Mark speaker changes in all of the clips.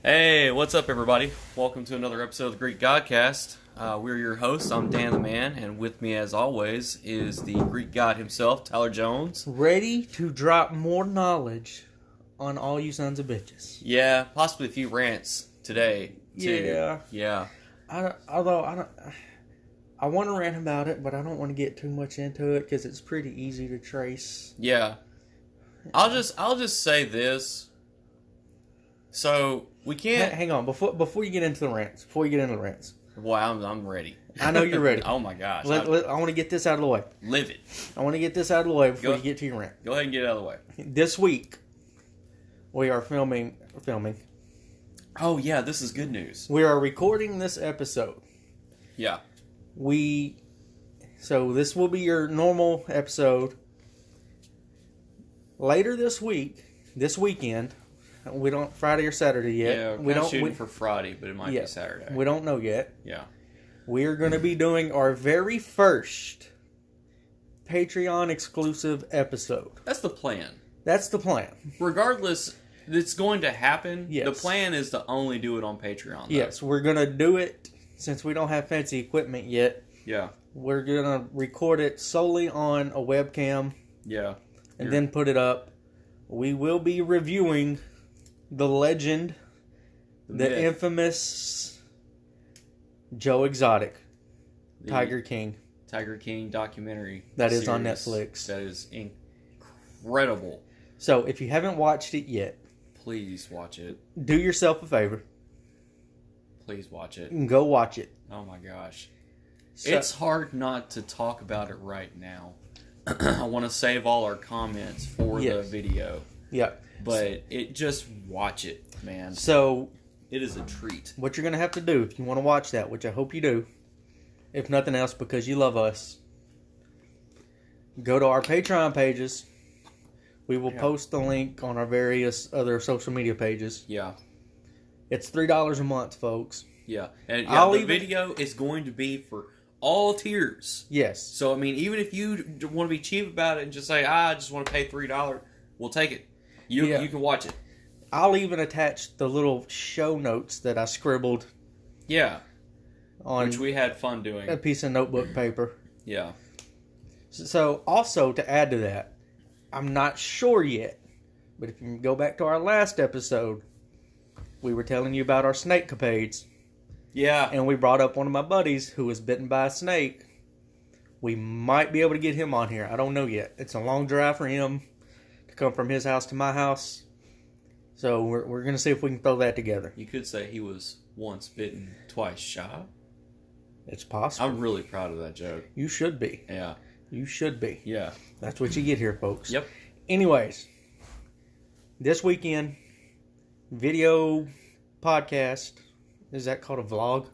Speaker 1: Hey, what's up, everybody? Welcome to another episode of the Greek Godcast. We're your hosts. I'm Dan the Man, and with me, as always, is the Greek God himself, Tyler Jones.
Speaker 2: Ready to drop more knowledge on all you sons of bitches.
Speaker 1: Yeah, possibly a few rants today, too.
Speaker 2: Yeah. I want to rant about it, but I don't want to get too much into it because it's pretty easy to trace.
Speaker 1: Yeah. I'll just say this. So we can't.
Speaker 2: Hang on, before you get into the rants.
Speaker 1: Boy, I'm ready.
Speaker 2: I know you're ready.
Speaker 1: Oh my gosh.
Speaker 2: I want to get this out of the way.
Speaker 1: Live it.
Speaker 2: I want to get this out of the way before you get to your rant.
Speaker 1: Go ahead and get it out of the way.
Speaker 2: This week, we are filming.
Speaker 1: Oh yeah, this is good news.
Speaker 2: We are recording this episode.
Speaker 1: Yeah.
Speaker 2: So this will be your normal episode. Later this weekend, we don't Friday or Saturday yet.
Speaker 1: Yeah,
Speaker 2: we don't
Speaker 1: shooting for Friday, but it might be Saturday.
Speaker 2: We don't know yet.
Speaker 1: Yeah.
Speaker 2: We are going to be doing our very first Patreon exclusive episode.
Speaker 1: That's the plan.
Speaker 2: That's the plan.
Speaker 1: Regardless, it's going to happen.
Speaker 2: Yes.
Speaker 1: The plan is to only do it on Patreon. Though.
Speaker 2: Yes, we're going to do it since we don't have fancy equipment yet.
Speaker 1: Yeah.
Speaker 2: We're going to record it solely on a webcam.
Speaker 1: Yeah.
Speaker 2: And then put it up. We will be reviewing the legend, the infamous Joe Exotic, Tiger King
Speaker 1: documentary.
Speaker 2: That is on Netflix.
Speaker 1: That is incredible.
Speaker 2: So if you haven't watched it yet,
Speaker 1: please watch it.
Speaker 2: Do yourself a favor.
Speaker 1: Please watch it.
Speaker 2: And go watch it.
Speaker 1: Oh my gosh. It's hard not to talk about it right now. I want to save all our comments for the video.
Speaker 2: Yeah.
Speaker 1: But just watch it, man.
Speaker 2: So
Speaker 1: it is a treat.
Speaker 2: What you're going to have to do if you want to watch that, which I hope you do, if nothing else because you love us, go to our Patreon pages. We will post the link on our various other social media pages.
Speaker 1: Yeah.
Speaker 2: It's $3 a month, folks.
Speaker 1: Yeah. And the video is going to be for all tiers.
Speaker 2: Yes.
Speaker 1: So, I mean, even if you want to be cheap about it and just say, I just want to pay $3, we'll take it. You can watch it.
Speaker 2: I'll even attach the little show notes that I scribbled.
Speaker 1: Yeah.
Speaker 2: On
Speaker 1: which we had fun doing.
Speaker 2: A piece of notebook paper.
Speaker 1: Yeah.
Speaker 2: So, also to add to that, I'm not sure yet, but if you go back to our last episode, we were telling you about our snake capades.
Speaker 1: Yeah.
Speaker 2: And we brought up one of my buddies who was bitten by a snake. We might be able to get him on here. I don't know yet. It's a long drive for him to come from his house to my house. So we're going to see if we can throw that together.
Speaker 1: You could say he was once bitten, twice shy.
Speaker 2: It's possible.
Speaker 1: I'm really proud of that joke.
Speaker 2: You should be.
Speaker 1: Yeah.
Speaker 2: You should be.
Speaker 1: Yeah.
Speaker 2: That's what you get here, folks.
Speaker 1: Yep.
Speaker 2: Anyways, this weekend, video podcast. Is that called a vlog?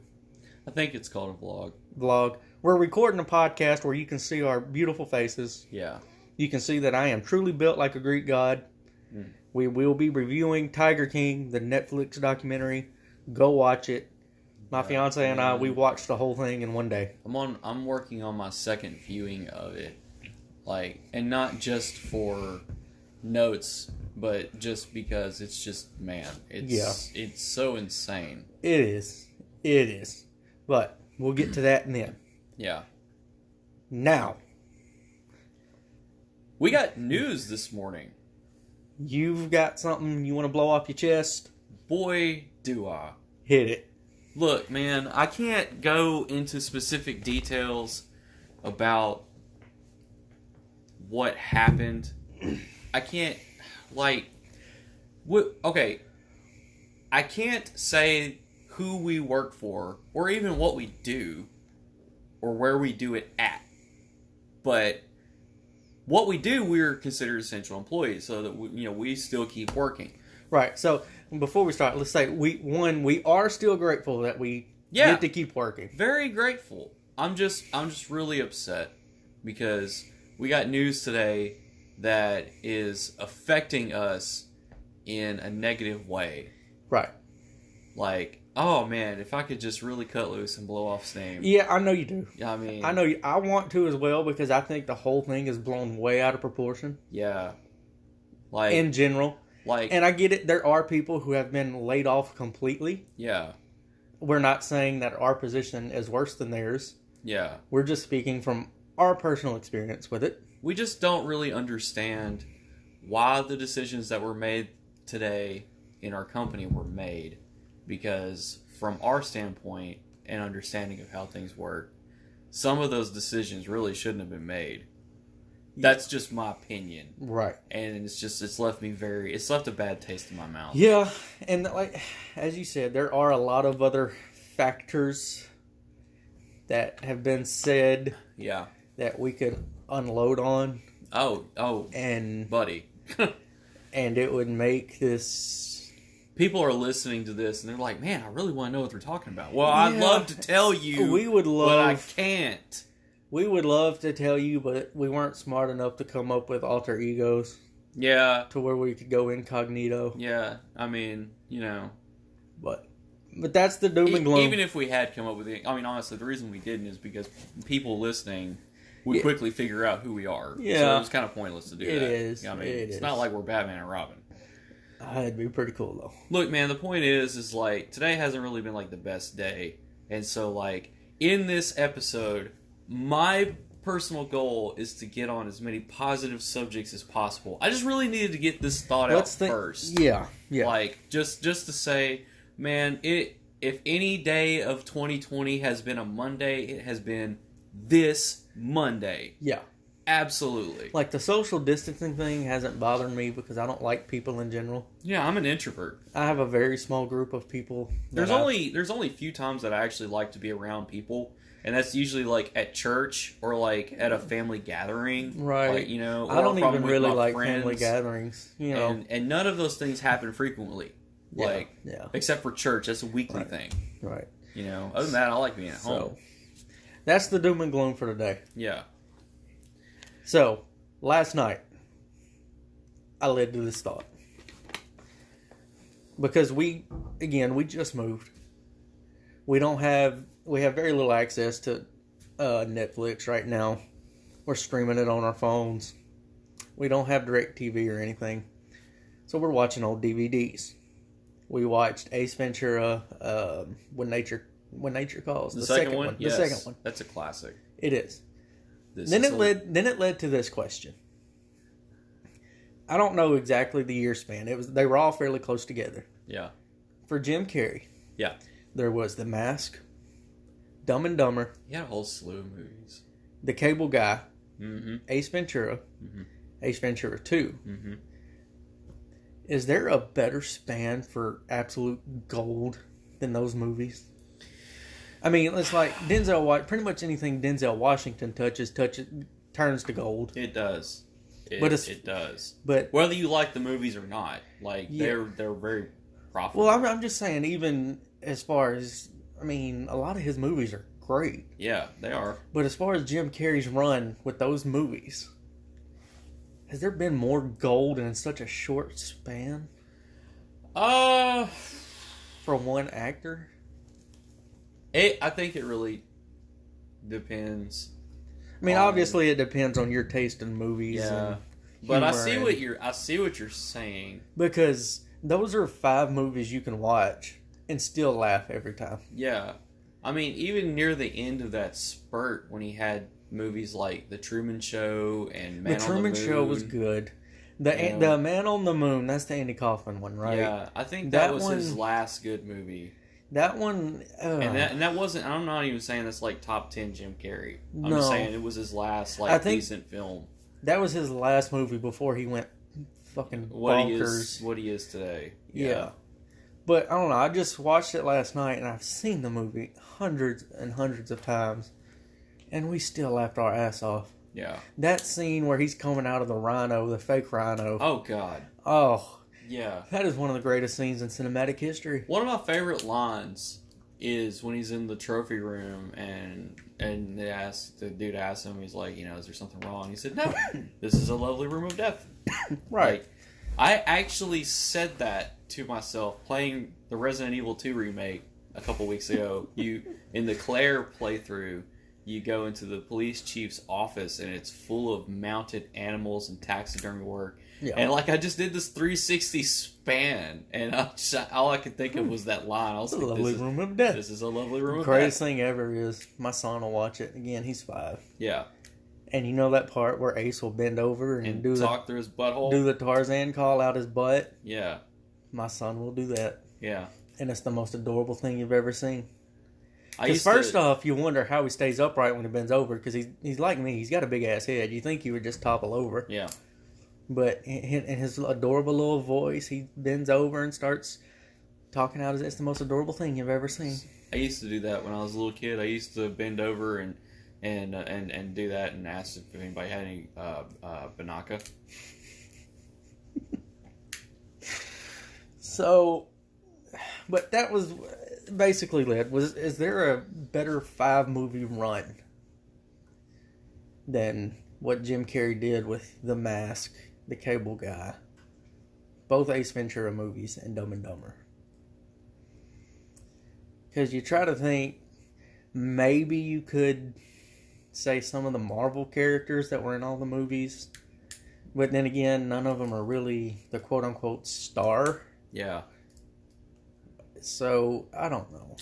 Speaker 1: I think it's called a vlog.
Speaker 2: Vlog. We're recording a podcast where you can see our beautiful faces.
Speaker 1: Yeah.
Speaker 2: You can see that I am truly built like a Greek god. Mm. We will be reviewing Tiger King, the Netflix documentary. Go watch it. My fiance and I, we watched the whole thing in one day.
Speaker 1: I'm working on my second viewing of it. And not just for notes, but just because it's just, man, it's so insane.
Speaker 2: It is. But we'll get to that then.
Speaker 1: Yeah.
Speaker 2: Now.
Speaker 1: We got news this morning.
Speaker 2: You've got something you want to blow off your chest?
Speaker 1: Boy, do I.
Speaker 2: Hit it.
Speaker 1: Look, man, I can't go into specific details about what happened. I can't, okay, I can't say who we work for, or even what we do, or where we do it at. But what we do, we're considered essential employees, so that we still keep working.
Speaker 2: Right. So before we start, let's say we are still grateful that we get to keep working.
Speaker 1: Very grateful. I'm just really upset because we got news today that is affecting us in a negative way.
Speaker 2: Right.
Speaker 1: Oh man, if I could just really cut loose and blow off steam.
Speaker 2: Yeah, I know you do.
Speaker 1: I mean,
Speaker 2: I know you. I want to as well because I think the whole thing is blown way out of proportion.
Speaker 1: Yeah.
Speaker 2: In general.
Speaker 1: Like,
Speaker 2: And I get it. There are people who have been laid off completely.
Speaker 1: yeah,
Speaker 2: We're not saying that our position is worse than theirs.
Speaker 1: yeah.
Speaker 2: We're just speaking from our personal experience with it.
Speaker 1: We just don't really understand why the decisions that were made today in our company were made. Because from our standpoint and understanding of how things work, some of those decisions really shouldn't have been made. That's just my opinion.
Speaker 2: Right.
Speaker 1: And it's left a bad taste in my mouth.
Speaker 2: Yeah, and like as you said, there are a lot of other factors that have been said
Speaker 1: Yeah.
Speaker 2: that we could unload on,
Speaker 1: Oh,
Speaker 2: and
Speaker 1: buddy.
Speaker 2: and it would make this.
Speaker 1: People are listening to this and they're like, man, I really want to know what they're talking about. Well, I'd
Speaker 2: Yeah.
Speaker 1: love to tell you,
Speaker 2: We would
Speaker 1: but I
Speaker 2: love.
Speaker 1: can't.
Speaker 2: We would love to tell you, but we weren't smart enough to come up with alter egos
Speaker 1: Yeah,
Speaker 2: to where we could go incognito.
Speaker 1: yeah. I mean, you know.
Speaker 2: But that's the doom and gloom.
Speaker 1: Even if we had come up with it, I mean, honestly, the reason we didn't is because people listening would
Speaker 2: Yeah.
Speaker 1: quickly figure out who we are. So
Speaker 2: Yeah.
Speaker 1: it was kind of pointless to do
Speaker 2: It
Speaker 1: that.
Speaker 2: is.
Speaker 1: I mean,
Speaker 2: It
Speaker 1: it's
Speaker 2: is.
Speaker 1: not like we're Batman and Robin.
Speaker 2: It'd be pretty cool though.
Speaker 1: Look, man, the point is like, today hasn't really been like the best day. And so, like, in this episode, my personal goal is to get on as many positive subjects as possible. I just really needed to get this thought out first.
Speaker 2: Yeah.
Speaker 1: Like, just to say, man, if any day of 2020 has been a Monday, it has been this Monday.
Speaker 2: Yeah.
Speaker 1: Absolutely.
Speaker 2: Like the social distancing thing hasn't bothered me because I don't like people in general.
Speaker 1: Yeah, I'm an introvert.
Speaker 2: I have a very small group of people.
Speaker 1: There's only a few times that I actually like to be around people, and that's usually like at church or like at a family gathering.
Speaker 2: Right.
Speaker 1: Like, you know,
Speaker 2: I
Speaker 1: or
Speaker 2: don't
Speaker 1: if I'm
Speaker 2: even
Speaker 1: with
Speaker 2: really
Speaker 1: my
Speaker 2: like
Speaker 1: friends.
Speaker 2: family gatherings. You know.
Speaker 1: And none of those things happen frequently.
Speaker 2: Yeah,
Speaker 1: Like,
Speaker 2: yeah.
Speaker 1: except for church, that's a weekly
Speaker 2: Right.
Speaker 1: thing.
Speaker 2: Right.
Speaker 1: You know, other than that, I like being at home.
Speaker 2: So that's the doom and gloom for today.
Speaker 1: Yeah.
Speaker 2: So last night, I led to this thought because we just moved. We have very little access to Netflix right now. We're streaming it on our phones. We don't have DirecTV or anything, so we're watching old DVDs. We watched Ace Ventura, When Nature Calls.
Speaker 1: The second one?
Speaker 2: The
Speaker 1: Yes.
Speaker 2: second one.
Speaker 1: That's a classic.
Speaker 2: It is.
Speaker 1: This
Speaker 2: Then
Speaker 1: is
Speaker 2: it led to this question. I don't know exactly the year span. They were all fairly close together.
Speaker 1: Yeah.
Speaker 2: For Jim Carrey,
Speaker 1: Yeah.
Speaker 2: there was The Mask, Dumb and Dumber,
Speaker 1: He had a whole slew of movies.
Speaker 2: The Cable Guy,
Speaker 1: Mm-hmm.
Speaker 2: Ace Ventura,
Speaker 1: Mhm.
Speaker 2: Ace Ventura 2.
Speaker 1: Mm-hmm.
Speaker 2: Is there a better span for absolute gold than those movies? I mean, it's like pretty much anything Denzel Washington touches turns to gold.
Speaker 1: It does. It does.
Speaker 2: But
Speaker 1: Whether you like the movies or not, like
Speaker 2: Yeah.
Speaker 1: they're very profitable.
Speaker 2: well, I'm just saying, even as far as a lot of his movies are great.
Speaker 1: Yeah, they are.
Speaker 2: But as far as Jim Carrey's run with those movies, has there been more gold in such a short span for one actor?
Speaker 1: I think it really depends.
Speaker 2: I mean, obviously, it depends on your taste in movies.
Speaker 1: Yeah,
Speaker 2: and
Speaker 1: but I
Speaker 2: humor
Speaker 1: see what you're saying.
Speaker 2: because those are 5 movies you can watch and still laugh every time.
Speaker 1: Yeah, I mean, even near the end of that spurt, when he had movies like The Truman Show and Man
Speaker 2: The
Speaker 1: on
Speaker 2: Truman
Speaker 1: the Moon,
Speaker 2: Show was good.
Speaker 1: Yeah.
Speaker 2: The Man on the Moon, that's the Andy Kaufman one, right?
Speaker 1: Yeah, I think
Speaker 2: That
Speaker 1: that was his
Speaker 2: one-
Speaker 1: last good movie.
Speaker 2: That one,
Speaker 1: And that wasn't. I'm not even saying that's like top 10 Jim Carrey. I'm
Speaker 2: No.
Speaker 1: just saying it was his last
Speaker 2: I think-
Speaker 1: decent film.
Speaker 2: that was his last movie before he went fucking bonkers.
Speaker 1: What he is today.
Speaker 2: Yeah. But I don't know. I just watched it last night and I've seen the movie hundreds and hundreds of times. And we still laughed our ass off.
Speaker 1: Yeah.
Speaker 2: That scene where he's coming out of the rhino, the fake rhino.
Speaker 1: Oh God.
Speaker 2: Oh,
Speaker 1: Yeah.
Speaker 2: that is one of the greatest scenes in cinematic history.
Speaker 1: One of my favorite lines is when he's in the trophy room and the dude asks him, he's like, is there something wrong? He said, no, this is a lovely room of death.
Speaker 2: Right.
Speaker 1: Like, I actually said that to myself playing the Resident Evil 2 remake a couple weeks ago. In the Claire playthrough, you go into the police chief's office and it's full of mounted animals and taxidermy work.
Speaker 2: Yeah.
Speaker 1: And like I just did this 360 span, and all I could think of was that line. I was
Speaker 2: It's a
Speaker 1: like,
Speaker 2: lovely room of death.
Speaker 1: this is a lovely room
Speaker 2: The
Speaker 1: of
Speaker 2: greatest
Speaker 1: death.
Speaker 2: thing ever is my son will watch it. Again, he's 5.
Speaker 1: Yeah,
Speaker 2: And you know that part where Ace will bend over and,
Speaker 1: and
Speaker 2: do
Speaker 1: talk through his butthole.
Speaker 2: the Tarzan call out his butt?
Speaker 1: Yeah,
Speaker 2: My son will do that.
Speaker 1: yeah.
Speaker 2: And it's the most adorable thing you've ever seen.
Speaker 1: I
Speaker 2: Because
Speaker 1: used
Speaker 2: first
Speaker 1: to,
Speaker 2: off, you wonder how he stays upright when he bends over. Because he's like me. He's got a big ass head. You think he would just topple over.
Speaker 1: yeah,
Speaker 2: But in his adorable little voice, he bends over and starts talking out. It's the most adorable thing you've ever seen.
Speaker 1: I used to do that when I was a little kid. I used to bend over and do that and ask if anybody had any Banaka.
Speaker 2: So, but that was basically it. Is there a better 5-movie run than what Jim Carrey did with The Mask, The Cable Guy, both Ace Ventura movies, and Dumb and Dumber? Because you try to think, maybe you could say some of the Marvel characters that were in all the movies, but then again, none of them are really the quote-unquote star.
Speaker 1: Yeah,
Speaker 2: So, I don't know.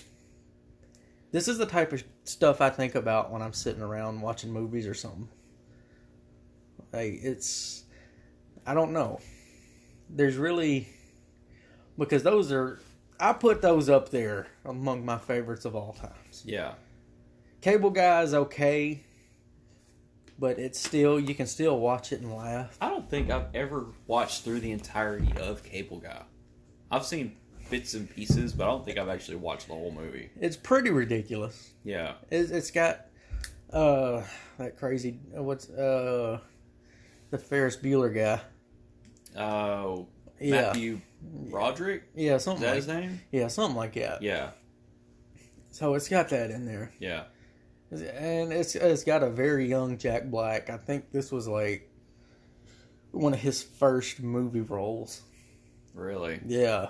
Speaker 2: This is the type of stuff I think about when I'm sitting around watching movies or something. Like, I don't know. There's really, because I put those up there among my favorites of all times.
Speaker 1: yeah.
Speaker 2: Cable Guy is okay, but you can still watch it and laugh.
Speaker 1: I don't think I've ever watched through the entirety of Cable Guy. I've seen bits and pieces, but I don't think I've actually watched the whole movie.
Speaker 2: It's pretty ridiculous.
Speaker 1: Yeah.
Speaker 2: It's got that crazy the Ferris Bueller guy.
Speaker 1: Oh,
Speaker 2: Yeah.
Speaker 1: Matthew Broderick?
Speaker 2: Yeah,
Speaker 1: Is
Speaker 2: something
Speaker 1: that
Speaker 2: like
Speaker 1: his name?
Speaker 2: Yeah, something like that.
Speaker 1: Yeah,
Speaker 2: So it's got that in there,
Speaker 1: yeah.
Speaker 2: and it's got a very young Jack Black. I think this was like one of his first movie roles.
Speaker 1: Really?
Speaker 2: Yeah,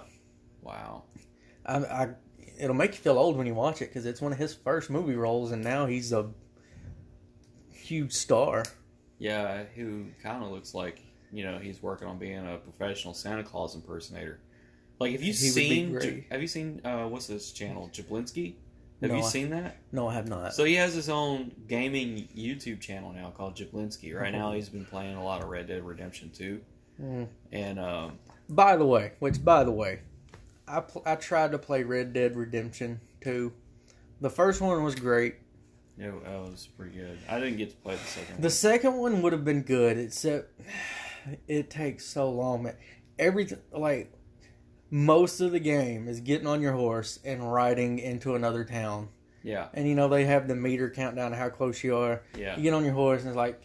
Speaker 1: Wow.
Speaker 2: it'll make you feel old when you watch it because it's one of his first movie roles, and now he's a huge star.
Speaker 1: Yeah, who kind of looks like, he's working on being a professional Santa Claus impersonator. Like, have you
Speaker 2: He would be
Speaker 1: seen,
Speaker 2: great.
Speaker 1: What's this channel, Jablinski? Have
Speaker 2: No,
Speaker 1: you seen that?
Speaker 2: No, I have not.
Speaker 1: So he has his own gaming YouTube channel now called Jablinski. Right now he's been playing a lot of Red Dead Redemption 2.
Speaker 2: Mm.
Speaker 1: And,
Speaker 2: By the way, I tried to play Red Dead Redemption 2. The first one was great.
Speaker 1: that was pretty good. I didn't get to play the second one.
Speaker 2: The second one would have been good, except it takes so long, man. Everything, like, most of the game is getting on your horse and riding into another town.
Speaker 1: Yeah,
Speaker 2: And, they have the meter count down to how close you are.
Speaker 1: yeah.
Speaker 2: You get on your horse and it's like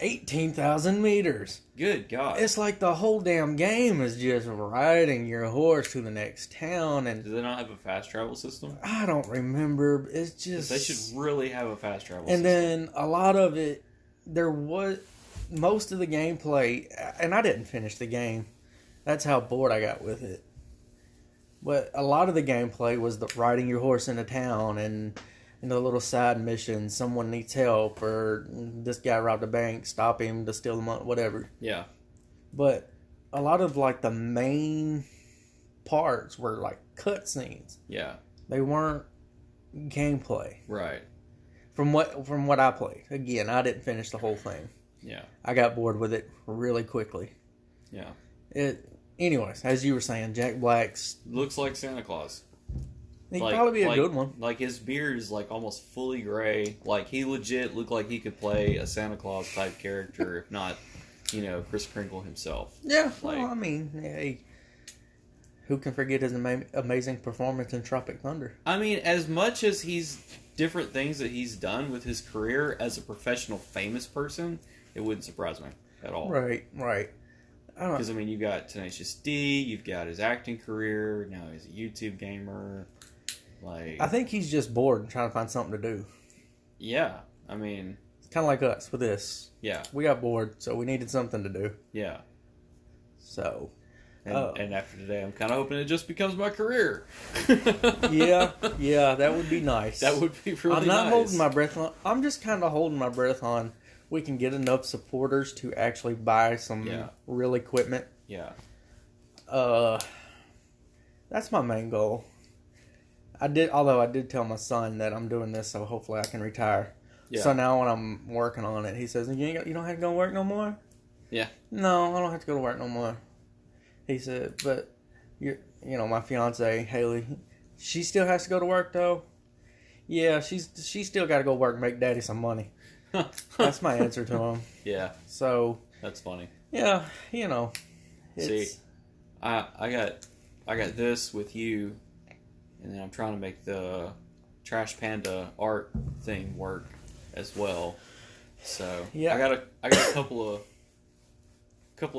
Speaker 2: 18,000 meters.
Speaker 1: Good God.
Speaker 2: It's like the whole damn game is just riding your horse to the next town. And
Speaker 1: Do they not have a fast travel system?
Speaker 2: I don't remember. It's just...
Speaker 1: They should really have a fast travel
Speaker 2: And
Speaker 1: system.
Speaker 2: then a lot of it, most of the gameplay, and I didn't finish the game. That's how bored I got with it. But a lot of the gameplay was the riding your horse into town and the little side missions. Someone needs help, or this guy robbed a bank, stop him to steal the money, whatever.
Speaker 1: Yeah,
Speaker 2: But a lot of like the main parts were like cutscenes.
Speaker 1: yeah,
Speaker 2: They weren't gameplay.
Speaker 1: right.
Speaker 2: From what I played. Again, I didn't finish the whole thing.
Speaker 1: Yeah,
Speaker 2: I got bored with it really quickly.
Speaker 1: yeah.
Speaker 2: Anyways, as you were saying, Jack Black's
Speaker 1: Looks like Santa Claus.
Speaker 2: he'd probably be a good one.
Speaker 1: Like his beard is like almost fully gray. Like he legit looked like he could play a Santa Claus type character, if not, Kris Kringle himself.
Speaker 2: Yeah,
Speaker 1: Like-
Speaker 2: well, I mean, hey, who can forget his amazing performance in Tropic Thunder?
Speaker 1: I mean, as much as he's different things that he's done with his career as a professional famous person, it wouldn't surprise me at all.
Speaker 2: Right. I don't.
Speaker 1: Because, I mean, you've got Tenacious D, you've got his acting career, now he's a YouTube gamer. Like,
Speaker 2: I think he's just bored and trying to find something to do.
Speaker 1: yeah, I mean,
Speaker 2: It's kind of like us with this.
Speaker 1: yeah,
Speaker 2: We got bored, so we needed something to do.
Speaker 1: yeah.
Speaker 2: So,
Speaker 1: And after today, I'm kind of hoping it just becomes my career.
Speaker 2: yeah, that would be nice.
Speaker 1: That would be really
Speaker 2: I'm not
Speaker 1: nice.
Speaker 2: holding my breath on. I'm just kind of holding my breath on we can get enough supporters to actually buy some real equipment.
Speaker 1: Yeah.
Speaker 2: That's my main goal. Although I did tell my son that I'm doing this, so hopefully I can retire. Yeah. So now when I'm working on it, he says, you don't have to go to work no more?
Speaker 1: Yeah.
Speaker 2: No, I don't have to go to work no more. He said, but, my fiance, Haley, she still has to go to work, though? Yeah, she's still got to go work and make Daddy some money. That's my answer to him.
Speaker 1: Yeah.
Speaker 2: So.
Speaker 1: That's funny.
Speaker 2: Yeah,
Speaker 1: See, I got this with you, and then I'm trying to make the Trash Panda art thing work as well. So yeah, I got a couple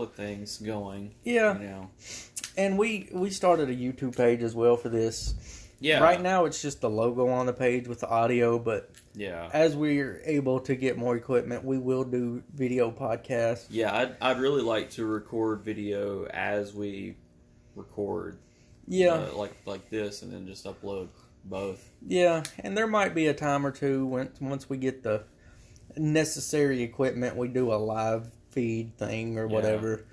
Speaker 1: of things going.
Speaker 2: Yeah. And we started a YouTube page as well for this.
Speaker 1: Yeah.
Speaker 2: Right now it's just the logo on the page with the audio, but
Speaker 1: yeah,
Speaker 2: as we're able to get more equipment, we will do video podcasts.
Speaker 1: Yeah, I'd really like to record video as we record.
Speaker 2: Yeah.
Speaker 1: Like this, and then just upload both.
Speaker 2: Yeah, and there might be a time or two once we get the necessary equipment, we do a live feed thing or whatever.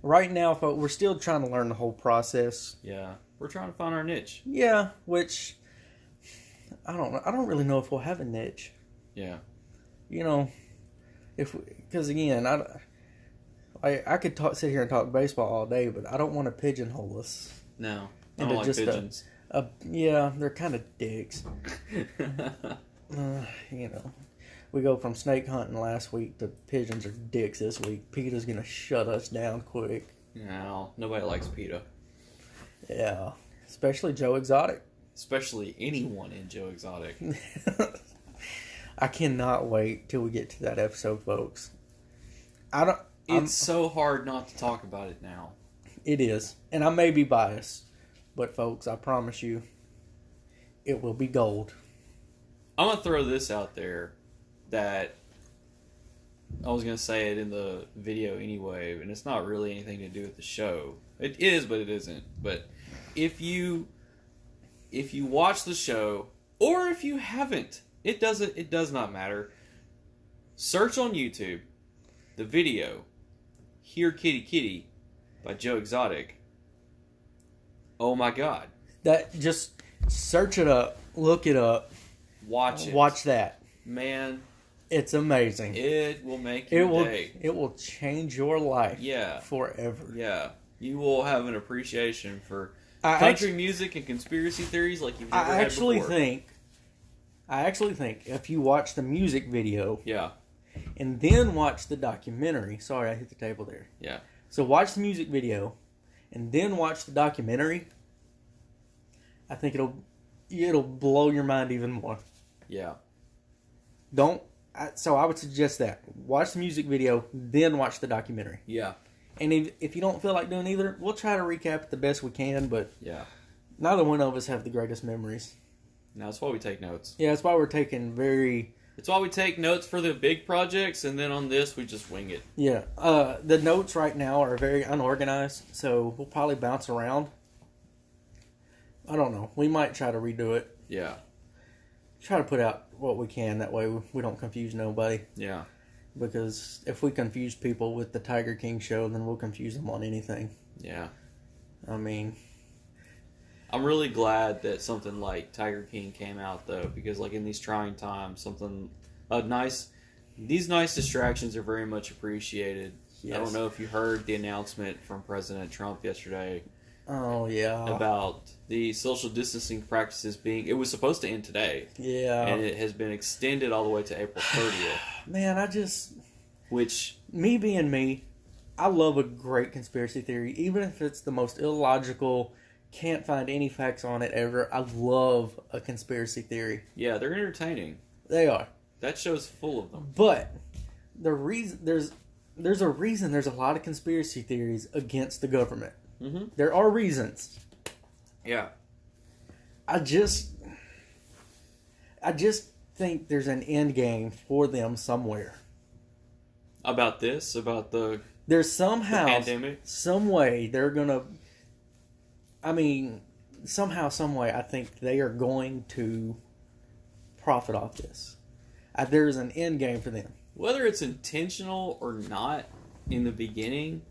Speaker 2: Right now, folks, we're still trying to learn the whole process.
Speaker 1: Yeah, we're trying to find our niche.
Speaker 2: Yeah, which I don't know. I don't really know if we'll have a niche.
Speaker 1: Yeah.
Speaker 2: Because again, I could sit here and talk baseball all day, but I don't want to pigeonhole us.
Speaker 1: No, I don't like pigeons.
Speaker 2: Yeah, they're kind of dicks. We go from snake hunting last week to pigeons are dicks this week. PETA's going to shut us down quick.
Speaker 1: No, nobody likes PETA.
Speaker 2: Yeah, especially Joe Exotic.
Speaker 1: Especially anyone in Joe Exotic.
Speaker 2: I cannot wait till we get to that episode, folks.
Speaker 1: It's so hard not to talk about it now.
Speaker 2: It is. And I may be biased. But, folks, I promise you, it will be gold.
Speaker 1: I'm going to throw this out there that I was going to say it in the video anyway, and it's not really anything to do with the show. It is, but it isn't. But if you watch the show, or if you haven't, it does not matter. Search on YouTube the video "Here Kitty Kitty" by Joe Exotic. Oh my God!
Speaker 2: Just search it up, look it up,
Speaker 1: watch it.
Speaker 2: Watch that,
Speaker 1: man.
Speaker 2: It's amazing.
Speaker 1: It will make your day.
Speaker 2: It will change your life.
Speaker 1: Yeah,
Speaker 2: forever.
Speaker 1: Yeah, you will have an appreciation for country music and conspiracy theories like you've never had before.
Speaker 2: I actually think if you watch the music video,
Speaker 1: yeah,
Speaker 2: and then watch the documentary. Sorry, I hit the table there.
Speaker 1: Yeah. So
Speaker 2: watch the music video. And then watch the documentary, I think it'll blow your mind even more.
Speaker 1: Yeah.
Speaker 2: So I would suggest that. Watch the music video, then watch the documentary.
Speaker 1: Yeah.
Speaker 2: And if you don't feel like doing either, we'll try to recap it the best we can, but
Speaker 1: yeah,
Speaker 2: neither one of us have the greatest memories.
Speaker 1: No, that's why we take notes.
Speaker 2: Yeah, that's why we're taking
Speaker 1: It's why we take notes for the big projects, and then on this, we just wing it.
Speaker 2: Yeah. The notes right now are very unorganized, so we'll probably bounce around. I don't know. We might try to redo it.
Speaker 1: Yeah.
Speaker 2: Try to put out what we can. That way we don't confuse nobody.
Speaker 1: Yeah.
Speaker 2: Because if we confuse people with the Tiger King show, then we'll confuse them on anything.
Speaker 1: Yeah.
Speaker 2: I mean...
Speaker 1: I'm really glad that something like Tiger King came out, though, because like in these trying times, these nice distractions are very much appreciated. Yes. I don't know if you heard the announcement from President Trump yesterday.
Speaker 2: Oh, yeah.
Speaker 1: About the social distancing practices it was supposed to end today.
Speaker 2: Yeah.
Speaker 1: And it has been extended all the way to April 30th.
Speaker 2: Man, me being me, I love a great conspiracy theory, even if it's the most illogical, can't find any facts on it ever. I love a conspiracy theory.
Speaker 1: Yeah, they're entertaining.
Speaker 2: They are.
Speaker 1: That show's full of them.
Speaker 2: But the reason there's a reason there's a lot of conspiracy theories against the government.
Speaker 1: Mm-hmm.
Speaker 2: There are reasons.
Speaker 1: Yeah.
Speaker 2: I just think there's an end game for them somewhere.
Speaker 1: About this? About
Speaker 2: there's somehow,
Speaker 1: the pandemic?
Speaker 2: Some way they're gonna. I mean, somehow, some way, I think they are going to profit off this. There's an end game for them.
Speaker 1: whether it's intentional or not in the beginning,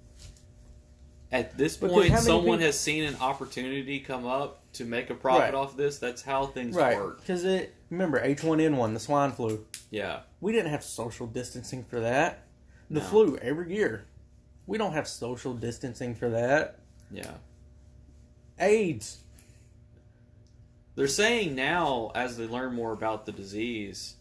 Speaker 1: at this point, someone has seen an opportunity come up to make a profit off this. That's how things work.
Speaker 2: Because remember, H1N1, the swine flu.
Speaker 1: Yeah.
Speaker 2: We didn't have social distancing for that. The flu, every year. We don't have social distancing for that.
Speaker 1: Yeah.
Speaker 2: AIDS.
Speaker 1: They're saying now, as they learn more about the disease,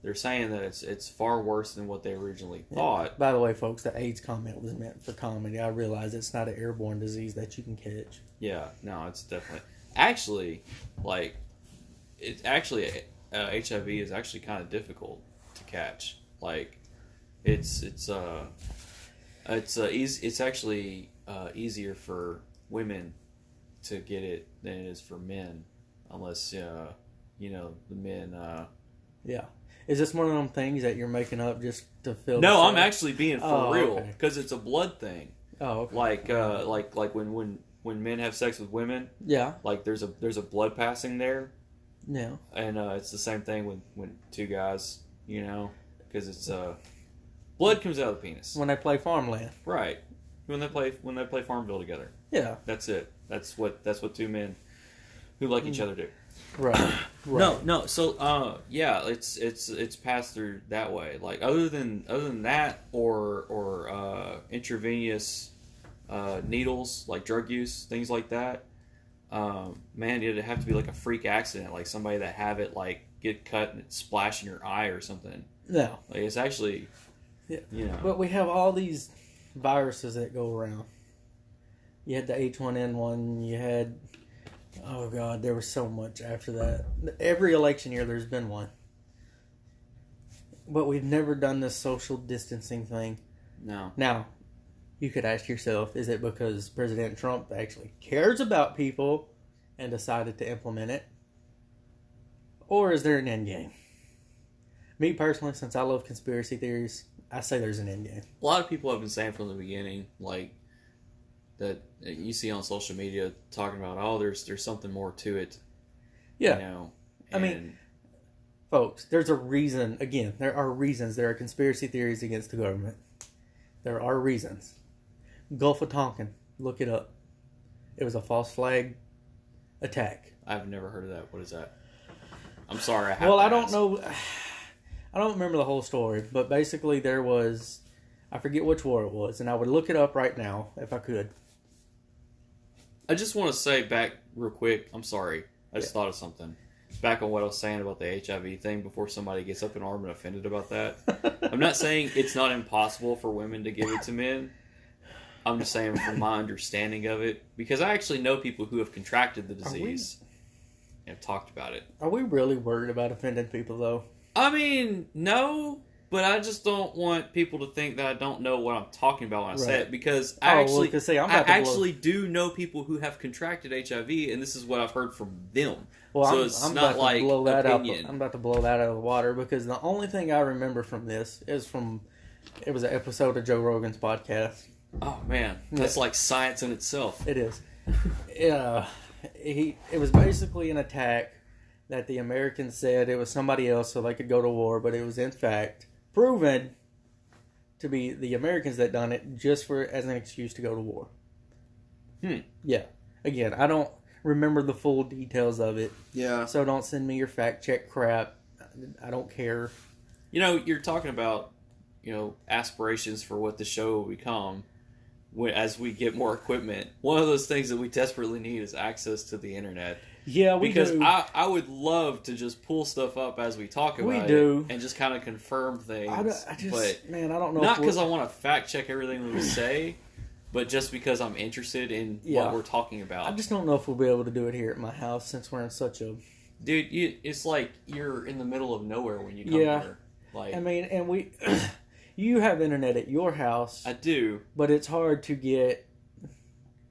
Speaker 1: they're saying that it's far worse than what they originally thought.
Speaker 2: By the way, folks, the AIDS comment was meant for comedy. I realize it's not an airborne disease that you can catch.
Speaker 1: Yeah, no, it's definitely... Actually, HIV is actually kind of difficult to catch. Like, it's actually easier for women to get it than it is for men, unless the men.
Speaker 2: Yeah. Is this one of them things that you're making up just to fill?
Speaker 1: No, I'm actually being for real because it's a blood thing.
Speaker 2: Oh, okay.
Speaker 1: Like when men have sex with women.
Speaker 2: Yeah.
Speaker 1: Like there's a blood passing there.
Speaker 2: Yeah.
Speaker 1: And it's the same thing when two guys, because it's blood comes out of the penis
Speaker 2: when they play farmland.
Speaker 1: Right. When they play Farmville together.
Speaker 2: Yeah.
Speaker 1: That's it. That's what two men who like each other do.
Speaker 2: Right.
Speaker 1: No. So it's passed through that way. Like other than that or intravenous needles, like drug use, things like that. Man, it'd have to be like a freak accident, like somebody that have it like get cut and it splash in your eye or something.
Speaker 2: No.
Speaker 1: Like it's actually,
Speaker 2: But we have all these viruses that go around. You had the H1N1. You had, oh God, there was so much after that. Every election year, there's been one. But we've never done this social distancing thing.
Speaker 1: No.
Speaker 2: Now, you could ask yourself, is it because President Trump actually cares about people and decided to implement it? Or is there an end game? Me personally, since I love conspiracy theories, I say there's an end game.
Speaker 1: A lot of people have been saying from the beginning, like, that you see on social media talking about, oh, there's something more to it.
Speaker 2: Yeah. I mean, folks, there's a reason. Again, there are reasons. There are conspiracy theories against the government. There are reasons. Gulf of Tonkin, look it up. It was a false flag attack.
Speaker 1: I've never heard of that. What is that? I'm sorry.
Speaker 2: I don't know. I don't remember the whole story, but basically there was, I forget which war it was, and I would look it up right now if I could.
Speaker 1: I just want to say back real quick, I'm sorry. I just thought of something. Back on what I was saying about the HIV thing before somebody gets up in arm and offended about that. I'm not saying it's not impossible for women to give it to men. I'm just saying from my understanding of it, because I actually know people who have contracted the disease and have talked about it.
Speaker 2: Are we really worried about offending people, though?
Speaker 1: I mean, no, but I just don't want people to think that I don't know what I'm talking about when I say it, because I actually do know people who have contracted HIV, and this is what I've heard from them.
Speaker 2: Well,
Speaker 1: so it's not like opinion.
Speaker 2: I'm about to blow that out of the water, because the only thing I remember from this is it was an episode of Joe Rogan's podcast.
Speaker 1: Oh man, that's like science in itself.
Speaker 2: It is. It was basically an attack that the Americans said it was somebody else so they could go to war, but it was in fact proven to be the Americans that done it just as an excuse to go to war. Yeah. Again, I don't remember the full details of it.
Speaker 1: Yeah.
Speaker 2: So don't send me your fact check crap. I don't care.
Speaker 1: You're talking about, aspirations for what the show will become as we get more equipment. One of those things that we desperately need is access to the internet.
Speaker 2: Yeah, we do.
Speaker 1: Because I would love to just pull stuff up as we talk about it. And just kind of confirm things.
Speaker 2: I don't know.
Speaker 1: Not because I want to fact check everything we say, but just because I'm interested in what we're talking about.
Speaker 2: I just don't know if we'll be able to do it here at my house since we're in such a...
Speaker 1: Dude, it's like you're in the middle of nowhere when you come here. Like,
Speaker 2: I mean, and we... You have internet at your house.
Speaker 1: I do.
Speaker 2: But it's hard to get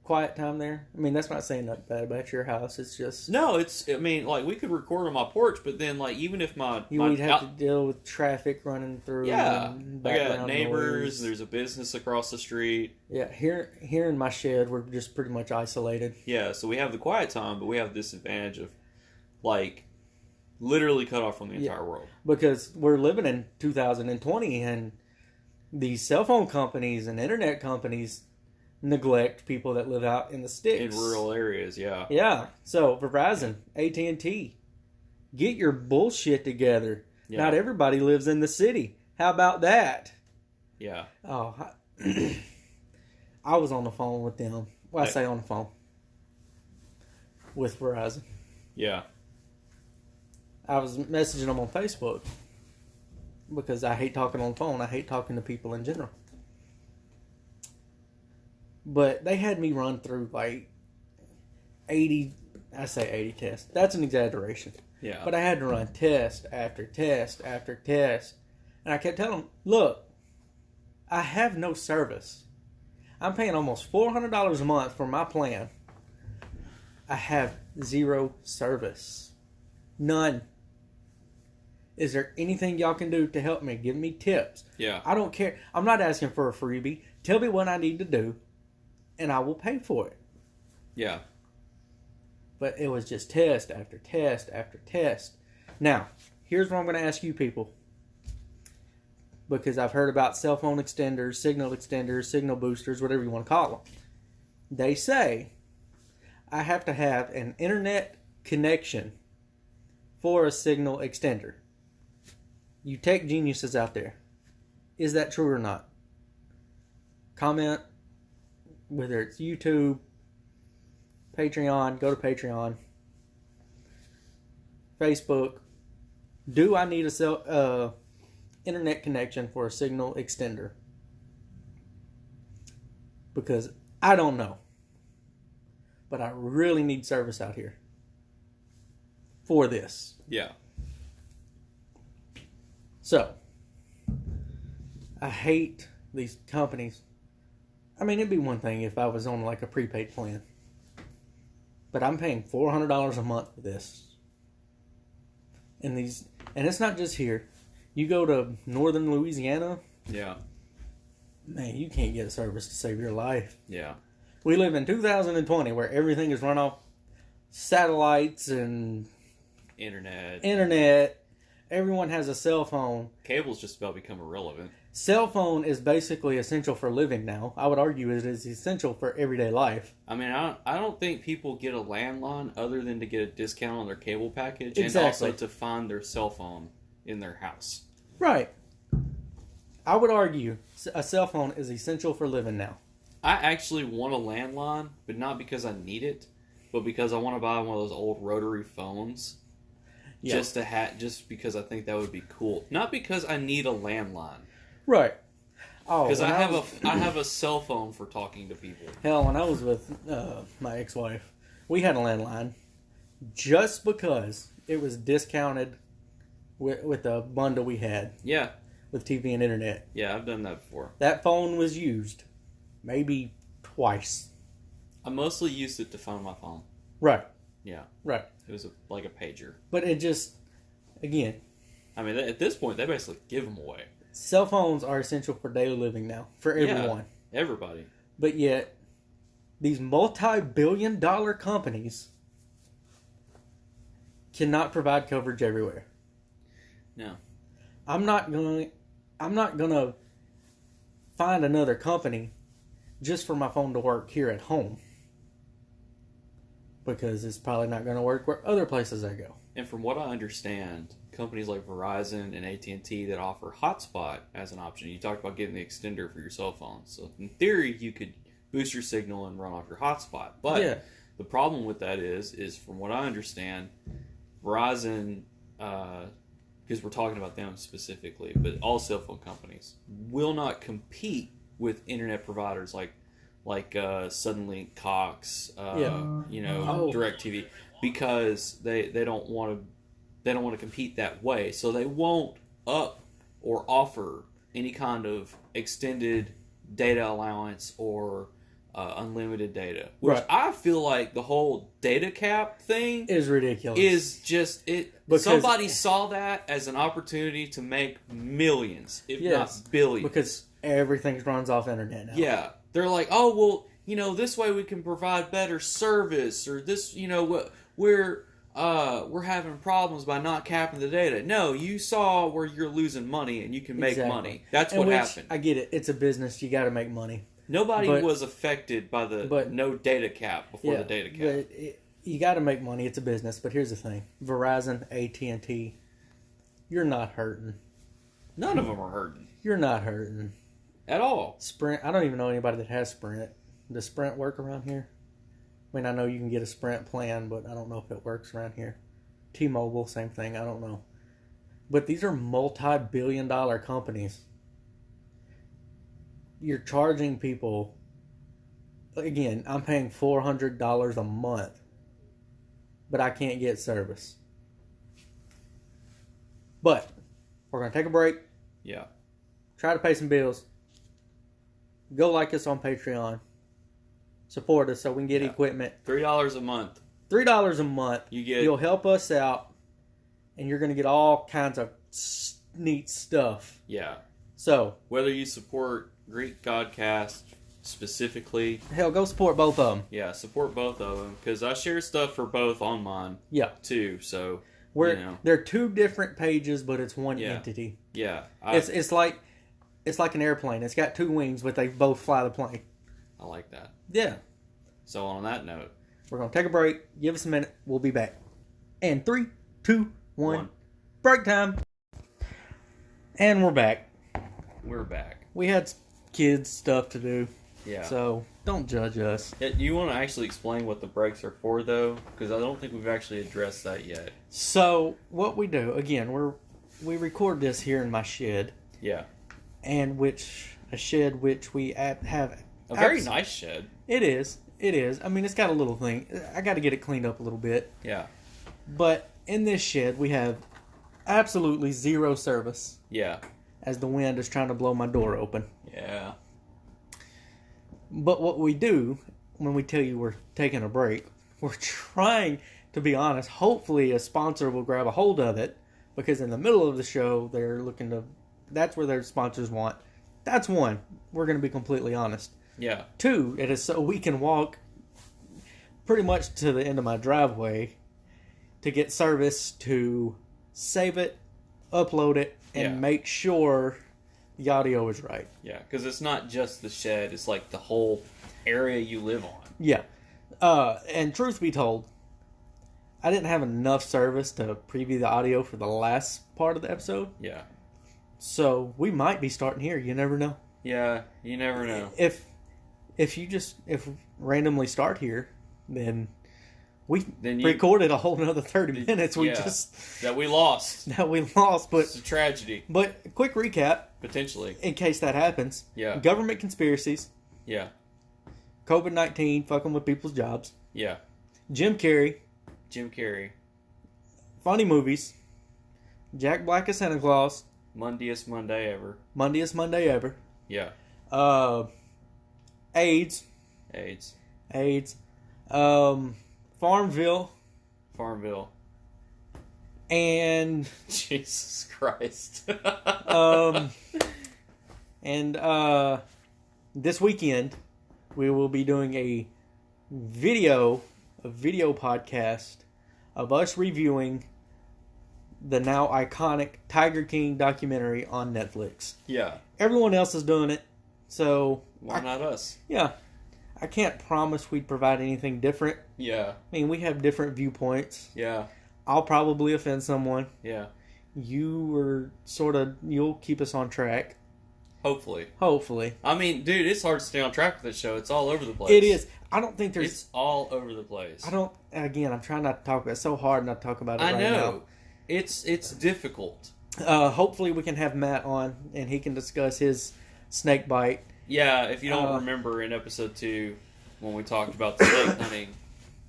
Speaker 2: quiet time there. I mean, that's not saying nothing bad about your house. It's just...
Speaker 1: No, we could record on my porch, but then, even if
Speaker 2: we'd have to deal with traffic running through.
Speaker 1: Yeah. I got neighbors.
Speaker 2: Noise.
Speaker 1: There's a business across the street.
Speaker 2: Yeah, here in my shed, we're just pretty much isolated.
Speaker 1: Yeah, so we have the quiet time, but we have this advantage of, Literally cut off from the
Speaker 2: Yeah.
Speaker 1: entire world.
Speaker 2: Because we're living in 2020 and these cell phone companies and internet companies neglect people that live out in the sticks.
Speaker 1: In rural areas, yeah.
Speaker 2: Yeah. So Verizon, AT&T, get your bullshit together.
Speaker 1: Yeah.
Speaker 2: Not everybody lives in the city. How about that?
Speaker 1: Yeah.
Speaker 2: Oh, I was on the phone with them. Well, I say on the phone with Verizon.
Speaker 1: Yeah.
Speaker 2: I was messaging them on Facebook because I hate talking on the phone. I hate talking to people in general. But they had me run through like 80, I say 80 tests. That's an exaggeration.
Speaker 1: Yeah.
Speaker 2: But I had to run test after test after test. And I kept telling them, look, I have no service. I'm paying almost $400 a month for my plan. I have zero service. None. Is there anything y'all can do to help me? Give me tips.
Speaker 1: Yeah.
Speaker 2: I don't care. I'm not asking for a freebie. Tell me what I need to do, and I will pay for it.
Speaker 1: Yeah.
Speaker 2: But it was just test after test after test. Now, here's what I'm going to ask you people. Because I've heard about cell phone extenders, signal boosters, whatever you want to call them. They say I have to have an internet connection for a signal extender. You tech geniuses out there. Is that true or not? Comment, whether it's YouTube, Patreon, go to Patreon, Facebook. Do I need a internet connection for a signal extender? Because I don't know. But I really need service out here for this.
Speaker 1: Yeah.
Speaker 2: So, I hate these companies. I mean, it'd be one thing if I was on like a prepaid plan. But I'm paying $400 a month for this. And it's not just here. You go to northern Louisiana,
Speaker 1: Yeah.
Speaker 2: man, you can't get a service to save your life.
Speaker 1: Yeah.
Speaker 2: We live in 2020 where everything is run off satellites and internet. Everyone has a cell phone.
Speaker 1: Cable's just about become irrelevant.
Speaker 2: Cell phone is basically essential for living now. I would argue it is essential for everyday life.
Speaker 1: I mean, I don't think people get a landline other than to get a discount on their cable package
Speaker 2: Exactly.
Speaker 1: and also to find their cell phone in their house.
Speaker 2: Right. I would argue a cell phone is essential for living now.
Speaker 1: I actually want a landline, but not because I need it, but because I want to buy one of those old rotary phones.
Speaker 2: Yeah.
Speaker 1: Just because I think that would be cool. Not because I need a landline.
Speaker 2: Right. Oh,
Speaker 1: Because
Speaker 2: when
Speaker 1: I have a cell phone for talking to people.
Speaker 2: Hell, when I was with my ex-wife, we had a landline just because it was discounted with the bundle we had
Speaker 1: Yeah.
Speaker 2: with TV and internet.
Speaker 1: Yeah, I've done that before.
Speaker 2: That phone was used maybe twice.
Speaker 1: I mostly used it to find my phone.
Speaker 2: Right.
Speaker 1: Yeah.
Speaker 2: Right.
Speaker 1: It was like a pager.
Speaker 2: But it just, again,
Speaker 1: I mean, at this point, they basically give them away.
Speaker 2: cell phones are essential for daily living now, for everyone.
Speaker 1: Yeah, everybody.
Speaker 2: But yet, these multi-billion-dollar companies cannot provide coverage everywhere.
Speaker 1: No.
Speaker 2: I'm not gonna find another company just for my phone to work here at home, because it's probably not going to work where other places I go.
Speaker 1: And from what I understand, companies like Verizon and AT&T that offer hotspot as an option. You talked about getting the extender for your cell phone. So in theory, you could boost your signal and run off your hotspot. But
Speaker 2: Yeah.
Speaker 1: the problem with that is from what I understand, Verizon, because we're talking about them specifically, but all cell phone companies will not compete with internet providers like Suddenlink, Cox,
Speaker 2: Yeah.
Speaker 1: DirecTV, because they don't want to compete that way. So they won't up or offer any kind of extended data allowance or unlimited data, which
Speaker 2: Right.
Speaker 1: I feel like the whole data cap thing
Speaker 2: It is ridiculous.
Speaker 1: is just it.
Speaker 2: Because-
Speaker 1: Somebody saw that as an opportunity to make millions, if
Speaker 2: Yes,
Speaker 1: not billions.
Speaker 2: because everything runs off internet now.
Speaker 1: Yeah, they're like, oh well, this way we can provide better service, or this, we're we're having problems by not capping the data. No, you saw where you're losing money and you can make money. That's what happened.
Speaker 2: I get it. It's a business. You got to make money.
Speaker 1: Nobody was affected by the no data cap before the data cap.
Speaker 2: You got to make money. It's a business. But here's the thing. Verizon, AT&T, you're not hurting.
Speaker 1: None of them are hurting.
Speaker 2: You're not hurting.
Speaker 1: At all.
Speaker 2: Sprint, I don't even know anybody that has Sprint. Does Sprint work around here? I mean, I know you can get a Sprint plan, but I don't know if it works around here. T-Mobile, same thing. I don't know. But these are multi-billion-dollar companies. You're charging people... Again, I'm paying $400 a month, but I can't get service. But we're going to take a break.
Speaker 1: Yeah.
Speaker 2: Try to pay some bills. Go like us on Patreon. Support us so we can get equipment.
Speaker 1: $3 a month.
Speaker 2: $3 a month. You'll help us out, and you're going to get all kinds of neat stuff.
Speaker 1: Yeah.
Speaker 2: So
Speaker 1: whether you support Greek Godcast specifically,
Speaker 2: hell, go support both of them.
Speaker 1: Yeah, support both of them because I share stuff for both on mine.
Speaker 2: Yeah.
Speaker 1: Too. So
Speaker 2: they're two different pages, but it's one entity.
Speaker 1: Yeah.
Speaker 2: It's like an airplane. It's got two wings, but they both fly the plane.
Speaker 1: I like that.
Speaker 2: Yeah.
Speaker 1: So on that note,
Speaker 2: we're going to take a break. Give us a minute. We'll be back. And 3, 2, 1. Break time. And we're back.
Speaker 1: We're back.
Speaker 2: We had kids stuff to do.
Speaker 1: Yeah.
Speaker 2: So don't judge us.
Speaker 1: Do you want to actually explain what the breaks are for, though? Because I don't think we've actually addressed that yet.
Speaker 2: So what we do, again, we record this here in my shed.
Speaker 1: Yeah.
Speaker 2: And which we have
Speaker 1: a very nice shed.
Speaker 2: It is. I mean, it's got a little thing. I got to get it cleaned up a little bit.
Speaker 1: Yeah.
Speaker 2: But in this shed, we have absolutely zero service.
Speaker 1: Yeah.
Speaker 2: As the wind is trying to blow my door open.
Speaker 1: Yeah.
Speaker 2: But what we do when we tell you we're taking a break, we're trying to be honest. Hopefully, a sponsor will grab a hold of it because in the middle of the show, they're looking to. That's where their sponsors want. That's one. We're going to be completely honest.
Speaker 1: Yeah.
Speaker 2: 2, it is so we can walk pretty much to the end of my driveway to get service to save it, upload it, and make sure the audio is right.
Speaker 1: Yeah, because it's not just the shed. It's like the whole area you live on.
Speaker 2: Yeah. And truth be told, I didn't have enough service to preview the audio for the last part of the episode.
Speaker 1: Yeah. So
Speaker 2: we might be starting here. You never know.
Speaker 1: Yeah, you never know.
Speaker 2: If randomly start here, then we recorded a whole another 30 minutes.
Speaker 1: That we lost.
Speaker 2: But
Speaker 1: it's a tragedy.
Speaker 2: But quick recap,
Speaker 1: potentially,
Speaker 2: in case that happens.
Speaker 1: Yeah.
Speaker 2: Government conspiracies.
Speaker 1: Yeah.
Speaker 2: COVID-19 fucking with people's jobs.
Speaker 1: Yeah.
Speaker 2: Jim Carrey. Funny movies. Jack Black as Santa Claus.
Speaker 1: Mondiest Monday ever.
Speaker 2: Yeah. AIDS. Farmville. And
Speaker 1: Jesus Christ.
Speaker 2: And this weekend we will be doing a video podcast of us reviewing the now iconic Tiger King documentary on Netflix.
Speaker 1: Yeah.
Speaker 2: Everyone else is doing it, so
Speaker 1: why not us?
Speaker 2: Yeah. I can't promise we'd provide anything different.
Speaker 1: Yeah.
Speaker 2: I mean, we have different viewpoints.
Speaker 1: Yeah.
Speaker 2: I'll probably offend someone.
Speaker 1: Yeah.
Speaker 2: You'll keep us on track.
Speaker 1: Hopefully.
Speaker 2: I
Speaker 1: mean, dude, it's hard to stay on track with this show. It's all over the place.
Speaker 2: It is. I don't think there's...
Speaker 1: It's all over the place.
Speaker 2: Again, I'm trying not to talk about it. It's so hard not to talk about it right now. I know.
Speaker 1: It's difficult.
Speaker 2: Hopefully we can have Matt on and he can discuss his snake bite.
Speaker 1: Yeah, if you don't remember in episode 2 when we talked about the snake hunting,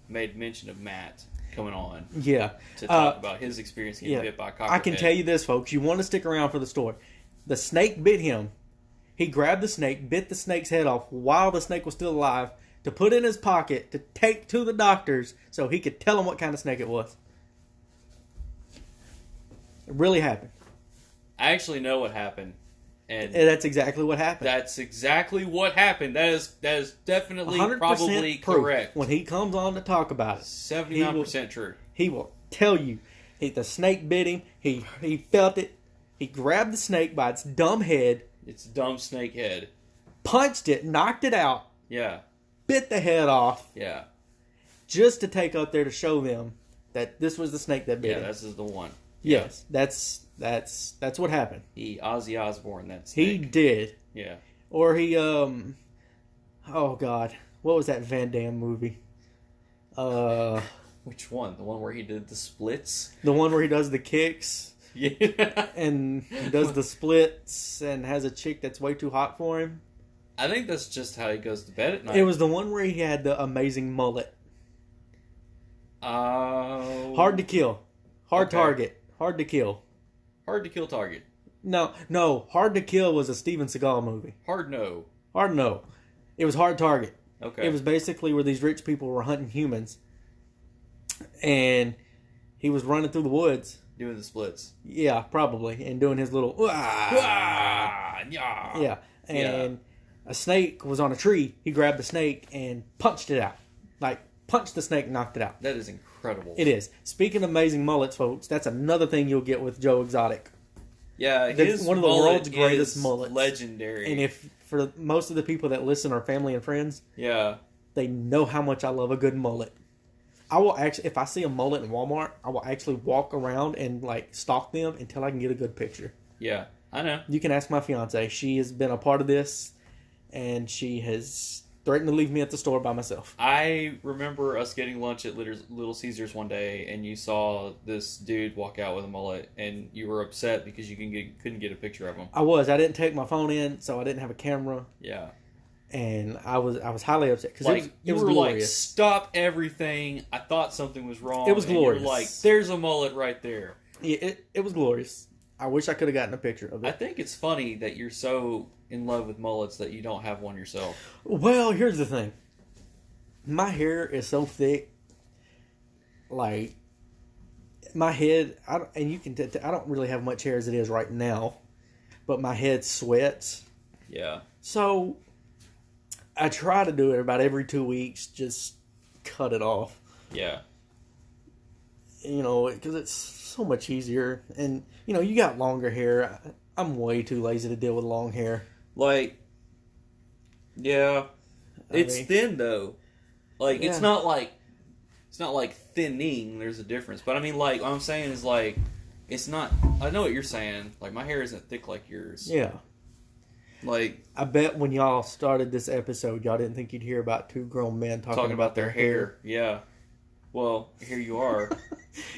Speaker 1: made mention of Matt coming on.
Speaker 2: Yeah.
Speaker 1: To talk about his experience getting bit by a copperhead.
Speaker 2: I can tell you this, folks. You want to stick around for the story. The snake bit him. He grabbed the snake, bit the snake's head off while the snake was still alive to put in his pocket to take to the doctors so he could tell them what kind of snake it was. It really happened.
Speaker 1: I actually know what happened. And
Speaker 2: that's exactly what happened.
Speaker 1: That's exactly what happened. That is definitely
Speaker 2: 100%
Speaker 1: probably
Speaker 2: proof.
Speaker 1: correct.
Speaker 2: When he comes on to talk about it,
Speaker 1: 79% true.
Speaker 2: He will tell you. The snake bit him. He felt it. He grabbed the snake by its dumb head.
Speaker 1: It's dumb snake head.
Speaker 2: Punched it, knocked it out,
Speaker 1: Yeah.
Speaker 2: bit the head off,
Speaker 1: Yeah.
Speaker 2: just to take up there to show them that this was the snake that bit him.
Speaker 1: Yeah, this is the one.
Speaker 2: Yes, that's what happened.
Speaker 1: He Ozzy Osbourne that
Speaker 2: He
Speaker 1: snake.
Speaker 2: did.
Speaker 1: Yeah.
Speaker 2: Or he oh God, what was that Van Damme movie?
Speaker 1: Which one? The one where he did the splits?
Speaker 2: The one where he does the kicks
Speaker 1: Yeah.
Speaker 2: and he does the splits and has a chick that's way too hot for him.
Speaker 1: I think that's just how he goes to bed at night.
Speaker 2: It was the one where he had the amazing mullet.
Speaker 1: Oh.
Speaker 2: Hard to kill. Hard
Speaker 1: Okay.
Speaker 2: target. Hard to kill.
Speaker 1: Hard to kill target.
Speaker 2: No. Hard to Kill was a Steven Seagal movie.
Speaker 1: Hard no.
Speaker 2: Hard no. It was Hard Target.
Speaker 1: Okay.
Speaker 2: It was basically where these rich people were hunting humans. And he was running through the woods.
Speaker 1: Doing the splits.
Speaker 2: Yeah, probably. And doing his little...
Speaker 1: Ah, yeah.
Speaker 2: Yeah. And a snake was on a tree. He grabbed the snake and punched it out. Like, punched the snake and knocked it out.
Speaker 1: That is incredible.
Speaker 2: It is. Speaking of amazing mullets, folks, that's another thing you'll get with Joe Exotic.
Speaker 1: Yeah,
Speaker 2: One of the world's greatest mullets.
Speaker 1: Legendary.
Speaker 2: And if for most of the people that listen are family and friends,
Speaker 1: yeah.
Speaker 2: they know how much I love a good mullet. I will actually, if I see a mullet in Walmart, I will actually walk around and like stalk them until I can get a good picture.
Speaker 1: Yeah, I know.
Speaker 2: You can ask my fiance. She has been a part of this, and she has threatened to leave me at the store by myself.
Speaker 1: I remember us getting lunch at Little Caesars one day, and you saw this dude walk out with a mullet, and you were upset because you couldn't get a picture of him.
Speaker 2: I didn't take my phone in, so I didn't have a camera,
Speaker 1: Yeah.
Speaker 2: and I was highly upset because
Speaker 1: Like,
Speaker 2: it was
Speaker 1: you were
Speaker 2: glorious.
Speaker 1: like, stop everything. I thought something was wrong.
Speaker 2: It was
Speaker 1: and
Speaker 2: glorious.
Speaker 1: You're like, there's a mullet right there.
Speaker 2: Yeah, it was glorious. I wish I could have gotten a picture of
Speaker 1: I
Speaker 2: it.
Speaker 1: think it's funny that you're so in love with mullets that you don't have one yourself.
Speaker 2: Well, here's the thing. My hair is so thick, like my head. And you can. I don't really have much hair as it is right now, but my head sweats.
Speaker 1: Yeah.
Speaker 2: So I try to do it about every 2 weeks. Just cut it off.
Speaker 1: Yeah.
Speaker 2: You know, because it's so much easier. And you know, you got longer hair. I'm way too lazy to deal with long hair.
Speaker 1: Like, yeah, it's
Speaker 2: I mean,
Speaker 1: thin though. Like,
Speaker 2: Yeah.
Speaker 1: it's not like thinning. There's a difference, but I mean, like, what I'm saying is like, it's not. I know what you're saying. Like, my hair isn't thick like yours.
Speaker 2: Yeah.
Speaker 1: Like,
Speaker 2: I bet when y'all started this episode, y'all didn't think you'd hear about two grown men talking
Speaker 1: about their hair. Yeah. Well, here you are.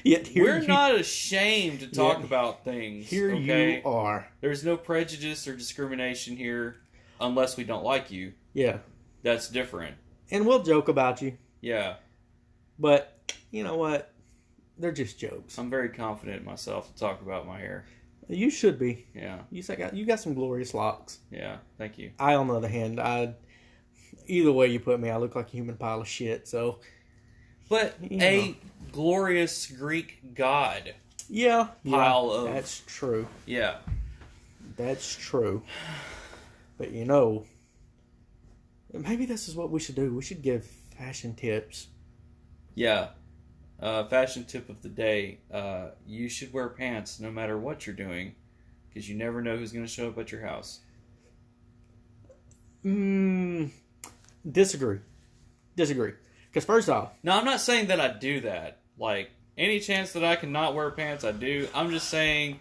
Speaker 2: Yet here
Speaker 1: We're
Speaker 2: you,
Speaker 1: not ashamed to talk
Speaker 2: Yeah.
Speaker 1: about things.
Speaker 2: Here
Speaker 1: okay?
Speaker 2: you are.
Speaker 1: There's no prejudice or discrimination here, unless we don't like you.
Speaker 2: Yeah.
Speaker 1: That's different.
Speaker 2: And we'll joke about you,
Speaker 1: Yeah.
Speaker 2: but you know what? They're just jokes.
Speaker 1: I'm very confident in myself to talk about my hair.
Speaker 2: You should be.
Speaker 1: Yeah.
Speaker 2: You got some glorious locks.
Speaker 1: Yeah. Thank you.
Speaker 2: I, on the other hand, either way you put me, I look like a human pile of shit. So,
Speaker 1: But
Speaker 2: You
Speaker 1: a
Speaker 2: know.
Speaker 1: glorious Greek god.
Speaker 2: yeah,
Speaker 1: Pile of-
Speaker 2: that's true.
Speaker 1: Yeah.
Speaker 2: That's true. But you know, maybe this is what we should do. We should give fashion tips.
Speaker 1: Yeah. Fashion tip of the day. You should wear pants no matter what you're doing, because you never know who's going to show up at your house.
Speaker 2: Disagree. Because first off,
Speaker 1: Now, I'm not saying that I do that. Like, any chance that I can not wear pants, I do. I'm just saying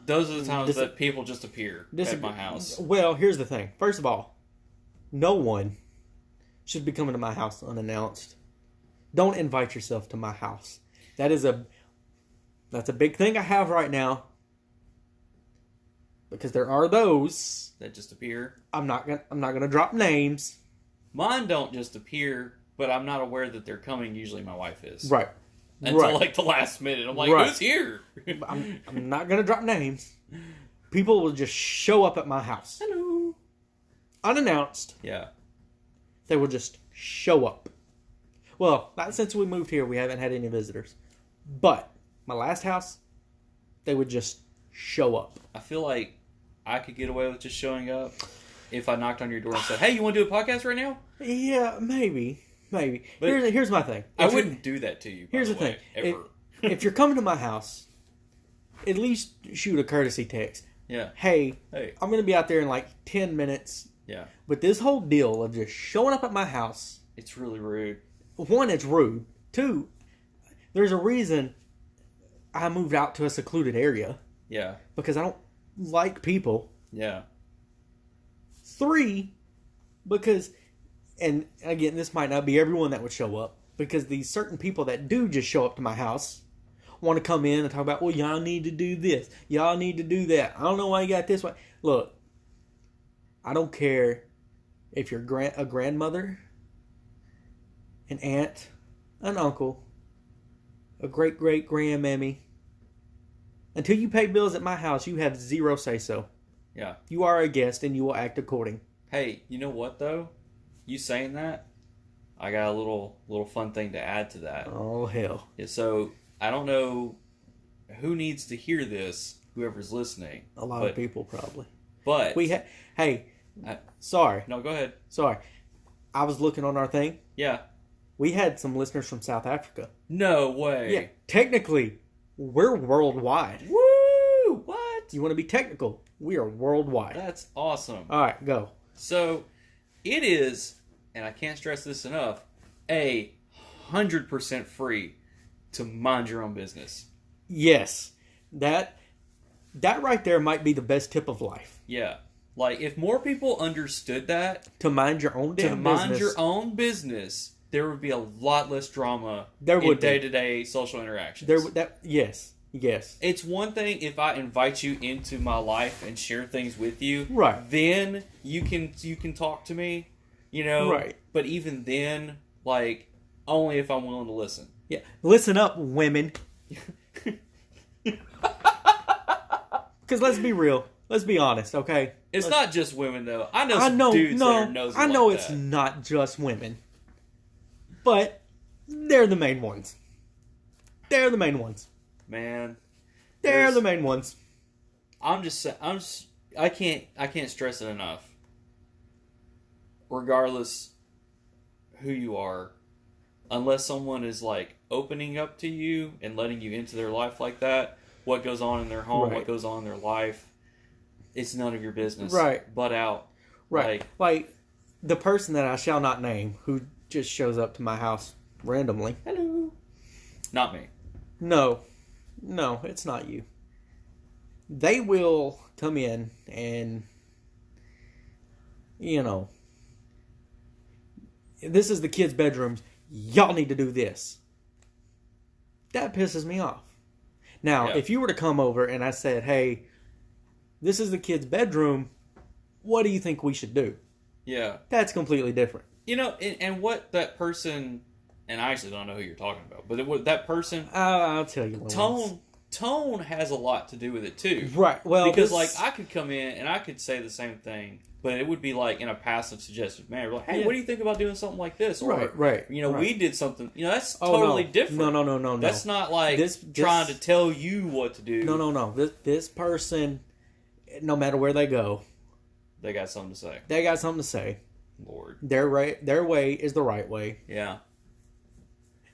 Speaker 1: those are the times that people just appear at my house.
Speaker 2: Well, here's the thing. First of all, no one should be coming to my house unannounced. Don't invite yourself to my house. That's a big thing I have right now. Because there are those.
Speaker 1: That just appear.
Speaker 2: I'm not gonna drop names.
Speaker 1: Mine don't just appear, but I'm not aware that they're coming. Usually my wife is.
Speaker 2: Right.
Speaker 1: Until
Speaker 2: right.
Speaker 1: like the last minute. I'm like,
Speaker 2: Right.
Speaker 1: who's here?
Speaker 2: I'm not gonna drop names. People will just show up at my house
Speaker 1: Hello.
Speaker 2: unannounced.
Speaker 1: Yeah.
Speaker 2: They will just show up. Well, not since we moved here, we haven't had any visitors. But my last house, they would just show up.
Speaker 1: I feel like I could get away with just showing up if I knocked on your door and said, "Hey, you want to do a podcast right now?"
Speaker 2: Yeah, maybe. But here's my thing.
Speaker 1: I wouldn't do that to you.
Speaker 2: Here's the thing. If you're coming to my house, at least shoot a courtesy text.
Speaker 1: Yeah.
Speaker 2: Hey, I'm going to be out there in like 10 minutes.
Speaker 1: Yeah.
Speaker 2: But this whole deal of just showing up at my house,
Speaker 1: it's really rude.
Speaker 2: One, it's rude. Two, there's a reason I moved out to a secluded area.
Speaker 1: Yeah.
Speaker 2: Because I don't like people.
Speaker 1: Yeah.
Speaker 2: Three, because, and again, this might not be everyone that would show up, because these certain people that do just show up to my house want to come in and talk about, well, y'all need to do this. Y'all need to do that. I don't know why you got this way. Look, I don't care if you're a grandmother, an aunt, an uncle, a great-great-grandmammy. Until you pay bills at my house, you have zero say-so.
Speaker 1: Yeah.
Speaker 2: You are a guest and you will act according.
Speaker 1: Hey, you know what, though? You saying that, I got a little fun thing to add to that.
Speaker 2: Oh, hell.
Speaker 1: Yeah, so, I don't know who needs to hear this, whoever's listening.
Speaker 2: A lot of people, probably.
Speaker 1: But...
Speaker 2: sorry.
Speaker 1: No, go ahead.
Speaker 2: Sorry. I was looking on our thing.
Speaker 1: Yeah.
Speaker 2: We had some listeners from South Africa.
Speaker 1: No way.
Speaker 2: Yeah. Technically, we're worldwide.
Speaker 1: Woo! What?
Speaker 2: You want to be technical? We are worldwide.
Speaker 1: That's awesome.
Speaker 2: All right, go.
Speaker 1: So, it is, and I can't stress this enough, 100% free to mind your own business.
Speaker 2: Yes. That right there might be the best tip of life.
Speaker 1: Yeah. Like, if more people understood that...
Speaker 2: To mind your own damn business.
Speaker 1: To mind your own business, there would be a lot less drama
Speaker 2: in
Speaker 1: day-to-day social interactions.
Speaker 2: Yes.
Speaker 1: It's one thing if I invite you into my life and share things with you.
Speaker 2: Right.
Speaker 1: Then you can talk to me, you know.
Speaker 2: Right.
Speaker 1: But even then, like, only if I'm willing to listen.
Speaker 2: Yeah. Listen up, women. Because let's be real. Let's be honest, okay?
Speaker 1: It's not just women, though. I know dudes that are nosy
Speaker 2: I know
Speaker 1: like
Speaker 2: it's
Speaker 1: that.
Speaker 2: not just women. But they're the main ones. They're the main ones.
Speaker 1: Man.
Speaker 2: They're the main ones.
Speaker 1: I can't stress it enough. Regardless who you are, unless someone is, like, opening up to you and letting you into their life like that, what goes on in their home, what goes on in their life, it's none of your business.
Speaker 2: Right.
Speaker 1: Butt out.
Speaker 2: Right. Like the person that I shall not name who just shows up to my house randomly.
Speaker 1: Hello. Not me.
Speaker 2: No, it's not you. They will come in and, you know, this is the kids' bedrooms. Y'all need to do this. That pisses me off. Now, if you were to come over and I said, hey, this is the kid's bedroom, what do you think we should do?
Speaker 1: Yeah.
Speaker 2: That's completely different.
Speaker 1: You know, and what that person, and I actually don't know who you're talking about, but that person...
Speaker 2: I'll tell you.
Speaker 1: Tone has a lot to do with it, too.
Speaker 2: Right. Well,
Speaker 1: because, like, I could come in and I could say the same thing, but it would be, like, in a passive, suggestive manner. Like, hey, what do you think about doing something like this? Or,
Speaker 2: right.
Speaker 1: You know, we did something. You know, that's totally different.
Speaker 2: No.
Speaker 1: That's not, like, trying to tell you what to do.
Speaker 2: No. This person, no matter where they go...
Speaker 1: They got something to say.
Speaker 2: They got something to say.
Speaker 1: Lord.
Speaker 2: Their way is the right way.
Speaker 1: Yeah.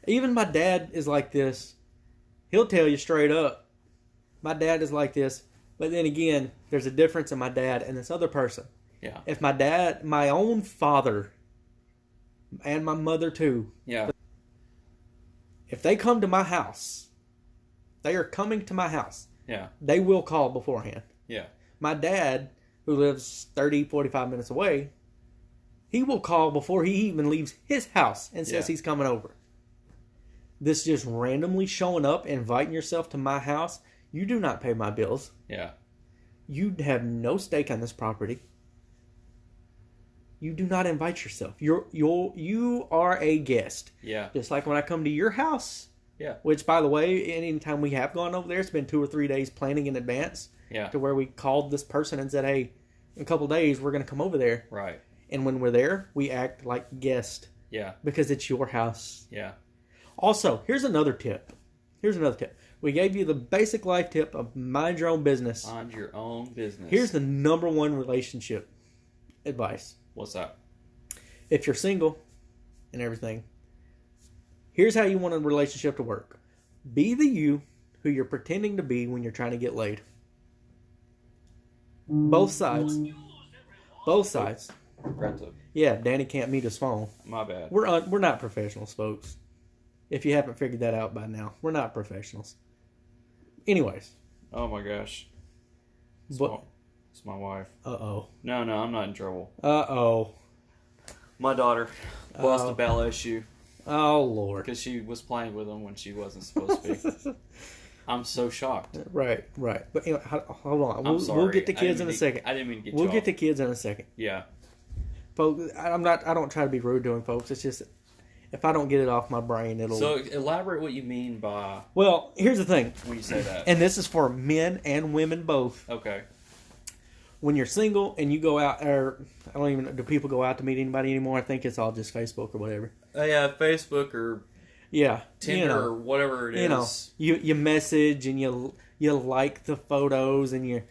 Speaker 2: Even my dad is like this. He'll tell you straight up. My dad is like this. But then again, there's a difference in my dad and this other person.
Speaker 1: Yeah.
Speaker 2: If my own father, and my mother too.
Speaker 1: Yeah.
Speaker 2: If they come to my house, they are coming to my house.
Speaker 1: Yeah.
Speaker 2: They will call beforehand.
Speaker 1: Yeah.
Speaker 2: My dad, who lives 30, 45 minutes away, he will call before he even leaves his house and says he's coming over. This just randomly showing up, inviting yourself to my house, you do not pay my bills.
Speaker 1: Yeah.
Speaker 2: You have no stake on this property. You do not invite yourself. You are a guest.
Speaker 1: Yeah.
Speaker 2: Just like when I come to your house.
Speaker 1: Yeah.
Speaker 2: Which, by the way, anytime we have gone over there, it's been 2 or 3 days planning in advance.
Speaker 1: Yeah.
Speaker 2: To where we called this person and said, hey, in a couple of days, we're going to come over there.
Speaker 1: Right.
Speaker 2: And when we're there, we act like guests.
Speaker 1: Yeah.
Speaker 2: Because it's your house.
Speaker 1: Yeah.
Speaker 2: Also, here's another tip. Here's another tip. We gave you the basic life tip of mind your own business.
Speaker 1: Mind your own business.
Speaker 2: Here's the number one relationship advice.
Speaker 1: What's that?
Speaker 2: If you're single and everything, here's how you want a relationship to work. Be the you who you're pretending to be when you're trying to get laid. Both sides. Both sides. Yeah, Danny can't meet his phone.
Speaker 1: My bad.
Speaker 2: We're not professionals, folks. If you haven't figured that out by now, we're not professionals. Anyways.
Speaker 1: Oh my gosh. It's my wife.
Speaker 2: Uh-oh.
Speaker 1: No, I'm not in trouble.
Speaker 2: Uh-oh.
Speaker 1: My daughter lost a bowel issue.
Speaker 2: Oh, Lord.
Speaker 1: Because she was playing with him when she wasn't supposed to be. I'm so shocked.
Speaker 2: Right. But hold on.
Speaker 1: I'm sorry.
Speaker 2: We'll get to kids in a second.
Speaker 1: I didn't mean to get
Speaker 2: We'll
Speaker 1: you
Speaker 2: get
Speaker 1: off.
Speaker 2: to kids in a second.
Speaker 1: Yeah.
Speaker 2: Folks, I don't try to be rude to them, folks. It's just, if I don't get it off my brain, it'll...
Speaker 1: So, elaborate what you mean by...
Speaker 2: Well, here's the thing.
Speaker 1: When you say that.
Speaker 2: And this is for men and women both.
Speaker 1: Okay.
Speaker 2: When you're single and you go out, or I don't even know, do people go out to meet anybody anymore? I think it's all just Facebook or whatever.
Speaker 1: Yeah, Facebook or Tinder or whatever it is.
Speaker 2: You message and you like the photos and you're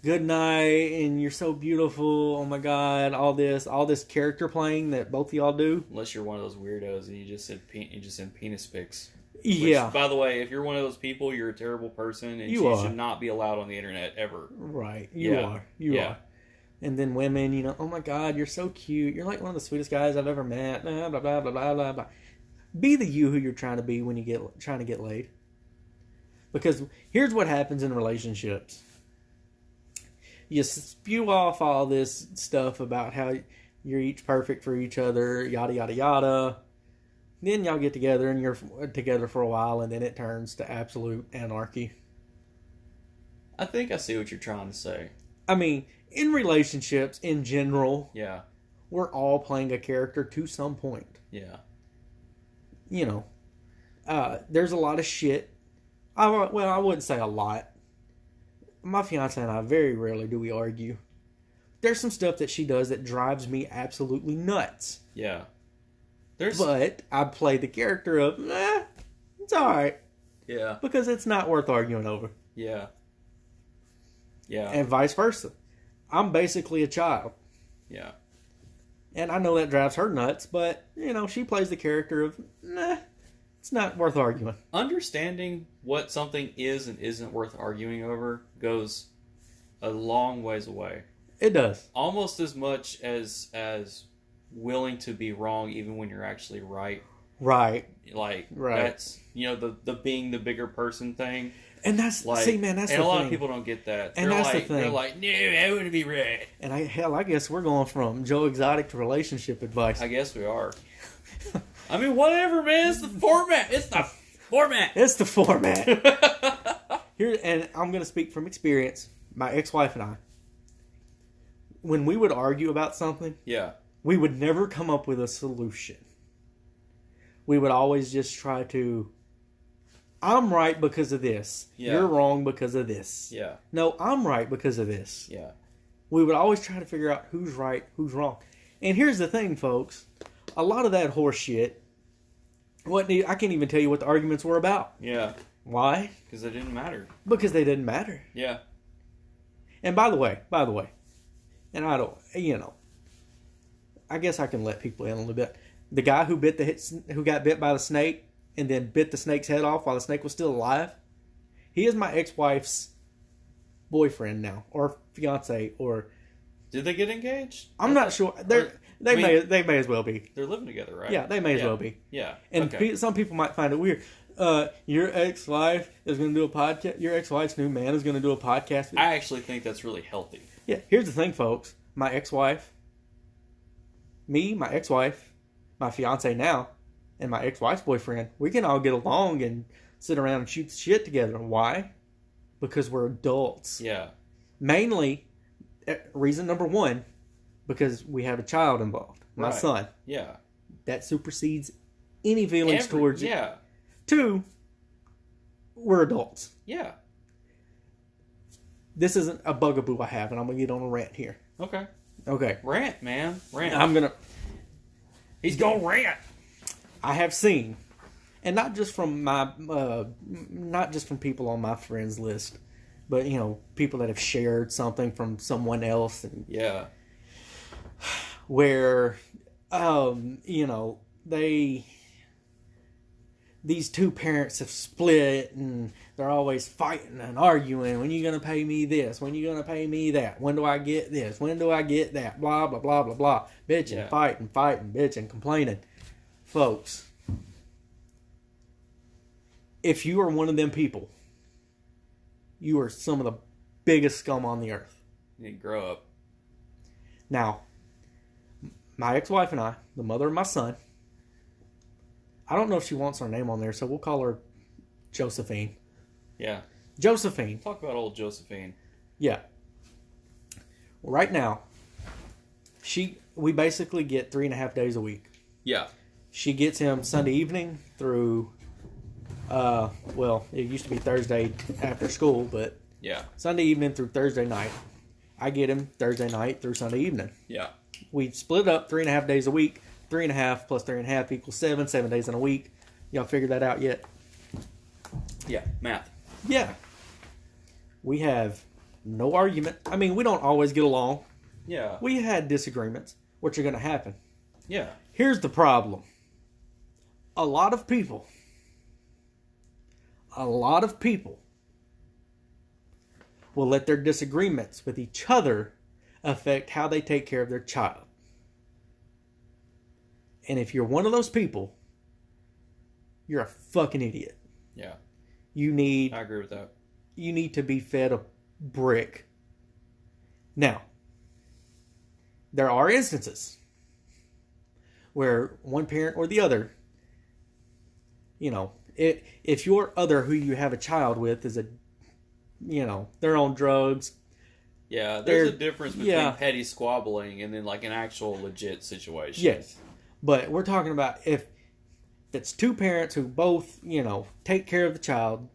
Speaker 2: good night and you're so beautiful. Oh my God! All this character playing that both of y'all do.
Speaker 1: Unless you're one of those weirdos and you just send penis pics.
Speaker 2: Yeah.
Speaker 1: Which, by the way, if you're one of those people, you're a terrible person, and you should not be allowed on the internet ever.
Speaker 2: Right. You are. And then women, oh my God, you're so cute. You're like one of the sweetest guys I've ever met. Blah, blah, blah, blah, blah, blah, blah. Be the you who you're trying to be when you trying to get laid. Because here's what happens in relationships. You spew off all this stuff about how you're each perfect for each other, yada, yada, yada. Then y'all get together and you're together for a while, and then it turns to absolute anarchy.
Speaker 1: I think I see what you're trying to say.
Speaker 2: I mean, in relationships in general,
Speaker 1: yeah,
Speaker 2: we're all playing a character to some point.
Speaker 1: Yeah.
Speaker 2: There's a lot of shit. I wouldn't say a lot. My fiance and I, very rarely do we argue. There's some stuff that she does that drives me absolutely nuts.
Speaker 1: Yeah.
Speaker 2: But I play the character of, it's alright.
Speaker 1: Yeah.
Speaker 2: Because it's not worth arguing over.
Speaker 1: Yeah. Yeah.
Speaker 2: And vice versa. I'm basically a child.
Speaker 1: Yeah.
Speaker 2: And I know that drives her nuts, but, she plays the character of, it's not worth arguing.
Speaker 1: Understanding what something is and isn't worth arguing over goes a long ways away.
Speaker 2: It does.
Speaker 1: Almost as much as willing to be wrong even when you're actually right.
Speaker 2: Right.
Speaker 1: Like,
Speaker 2: right.
Speaker 1: That's, the being the bigger person thing.
Speaker 2: And that's, that's the thing.
Speaker 1: And a lot of people don't get that.
Speaker 2: And that's the thing.
Speaker 1: They're like, no, I wouldn't be right.
Speaker 2: And I guess we're going from Joe Exotic to relationship advice.
Speaker 1: I guess we are. I mean, whatever, man. It's the format. It's the format.
Speaker 2: It's the format. Here, and I'm going to speak from experience. My ex-wife and I, when we would argue about something, we would never come up with a solution. We would always just try to, I'm right because of this. Yeah. You're wrong because of this.
Speaker 1: Yeah.
Speaker 2: No, I'm right because of this.
Speaker 1: Yeah.
Speaker 2: We would always try to figure out who's right, who's wrong. And here's the thing, folks. A lot of that horse shit, I can't even tell you what the arguments were about.
Speaker 1: Yeah.
Speaker 2: Why?
Speaker 1: Because they didn't matter.
Speaker 2: Because they didn't matter.
Speaker 1: Yeah.
Speaker 2: And by the way, and I don't, I guess I can let people in a little bit. The guy who got bit by the snake and then bit the snake's head off while the snake was still alive, he is my ex-wife's boyfriend now, or fiance, or...
Speaker 1: Did they get engaged?
Speaker 2: I'm not sure. They may as well be.
Speaker 1: They're living together, right?
Speaker 2: Yeah, they may as well be.
Speaker 1: Yeah.
Speaker 2: And some people might find it weird. Your ex-wife is going to do a podcast. Your ex-wife's new man is going to do a podcast.
Speaker 1: I actually think that's really healthy.
Speaker 2: Yeah, here's the thing, folks. My ex-wife, my ex-wife, my fiance now, and my ex-wife's boyfriend, we can all get along and sit around and shoot the shit together. Why? Because we're adults.
Speaker 1: Yeah.
Speaker 2: Mainly, reason number one, because we have a child involved. My son.
Speaker 1: Yeah.
Speaker 2: That supersedes any feelings towards it.
Speaker 1: Yeah.
Speaker 2: Two, we're adults.
Speaker 1: Yeah.
Speaker 2: This isn't a bugaboo I have, and I'm going to get on a rant here.
Speaker 1: Okay.
Speaker 2: Rant,
Speaker 1: man. Rant.
Speaker 2: I'm going to...
Speaker 1: He's going to rant.
Speaker 2: I have seen, and not just from not just from people on my friends list, but people that have shared something from someone else, and
Speaker 1: Yeah.
Speaker 2: where these two parents have split and they're always fighting and arguing. When you gonna pay me this? When you gonna pay me that? When do I get this? When do I get that? Blah blah blah blah blah. Bitching, fighting, bitching, complaining. Folks, if you are one of them people, you are some of the biggest scum on the earth.
Speaker 1: You need to grow up.
Speaker 2: Now, my ex-wife and I, the mother of my son, I don't know if she wants her name on there, so we'll call her Josephine.
Speaker 1: Yeah.
Speaker 2: Josephine.
Speaker 1: Talk about old Josephine.
Speaker 2: Yeah. Well, right now, we basically get 3.5 days a week.
Speaker 1: Yeah.
Speaker 2: She gets him Sunday evening through, it used to be Thursday after school, but
Speaker 1: yeah,
Speaker 2: Sunday evening through Thursday night. I get him Thursday night through Sunday evening.
Speaker 1: Yeah.
Speaker 2: We split up 3.5 days a week. 3.5 plus 3.5 equals 7. 7 days in a week. Y'all figured that out yet?
Speaker 1: Yeah. Math.
Speaker 2: Yeah. We have no argument. I mean, we don't always get along.
Speaker 1: Yeah.
Speaker 2: We had disagreements, which are going to happen.
Speaker 1: Yeah.
Speaker 2: Here's the problem. A lot of people will let their disagreements with each other affect how they take care of their child. And if you're one of those people, you're a fucking idiot.
Speaker 1: Yeah.
Speaker 2: I
Speaker 1: agree with that.
Speaker 2: You need to be fed a brick. Now, there are instances where one parent or the other, if your other who you have a child with is they're on drugs.
Speaker 1: Yeah, there's a difference between petty squabbling and then like an actual legit situation.
Speaker 2: Yes. But we're talking about if it's two parents who both, take care of the child,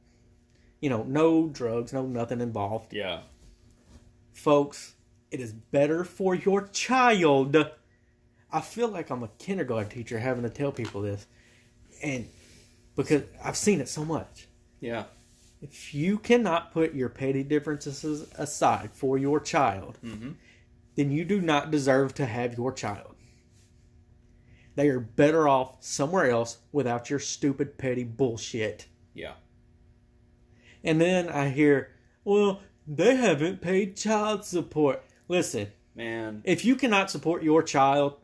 Speaker 2: no drugs, no nothing involved.
Speaker 1: Yeah.
Speaker 2: Folks, it is better for your child. I feel like I'm a kindergarten teacher having to tell people this. And because I've seen it so much.
Speaker 1: Yeah.
Speaker 2: If you cannot put your petty differences aside for your child, then you do not deserve to have your child. They are better off somewhere else without your stupid petty bullshit.
Speaker 1: Yeah.
Speaker 2: And then I hear, well, they haven't paid child support. Listen,
Speaker 1: man,
Speaker 2: if you cannot support your child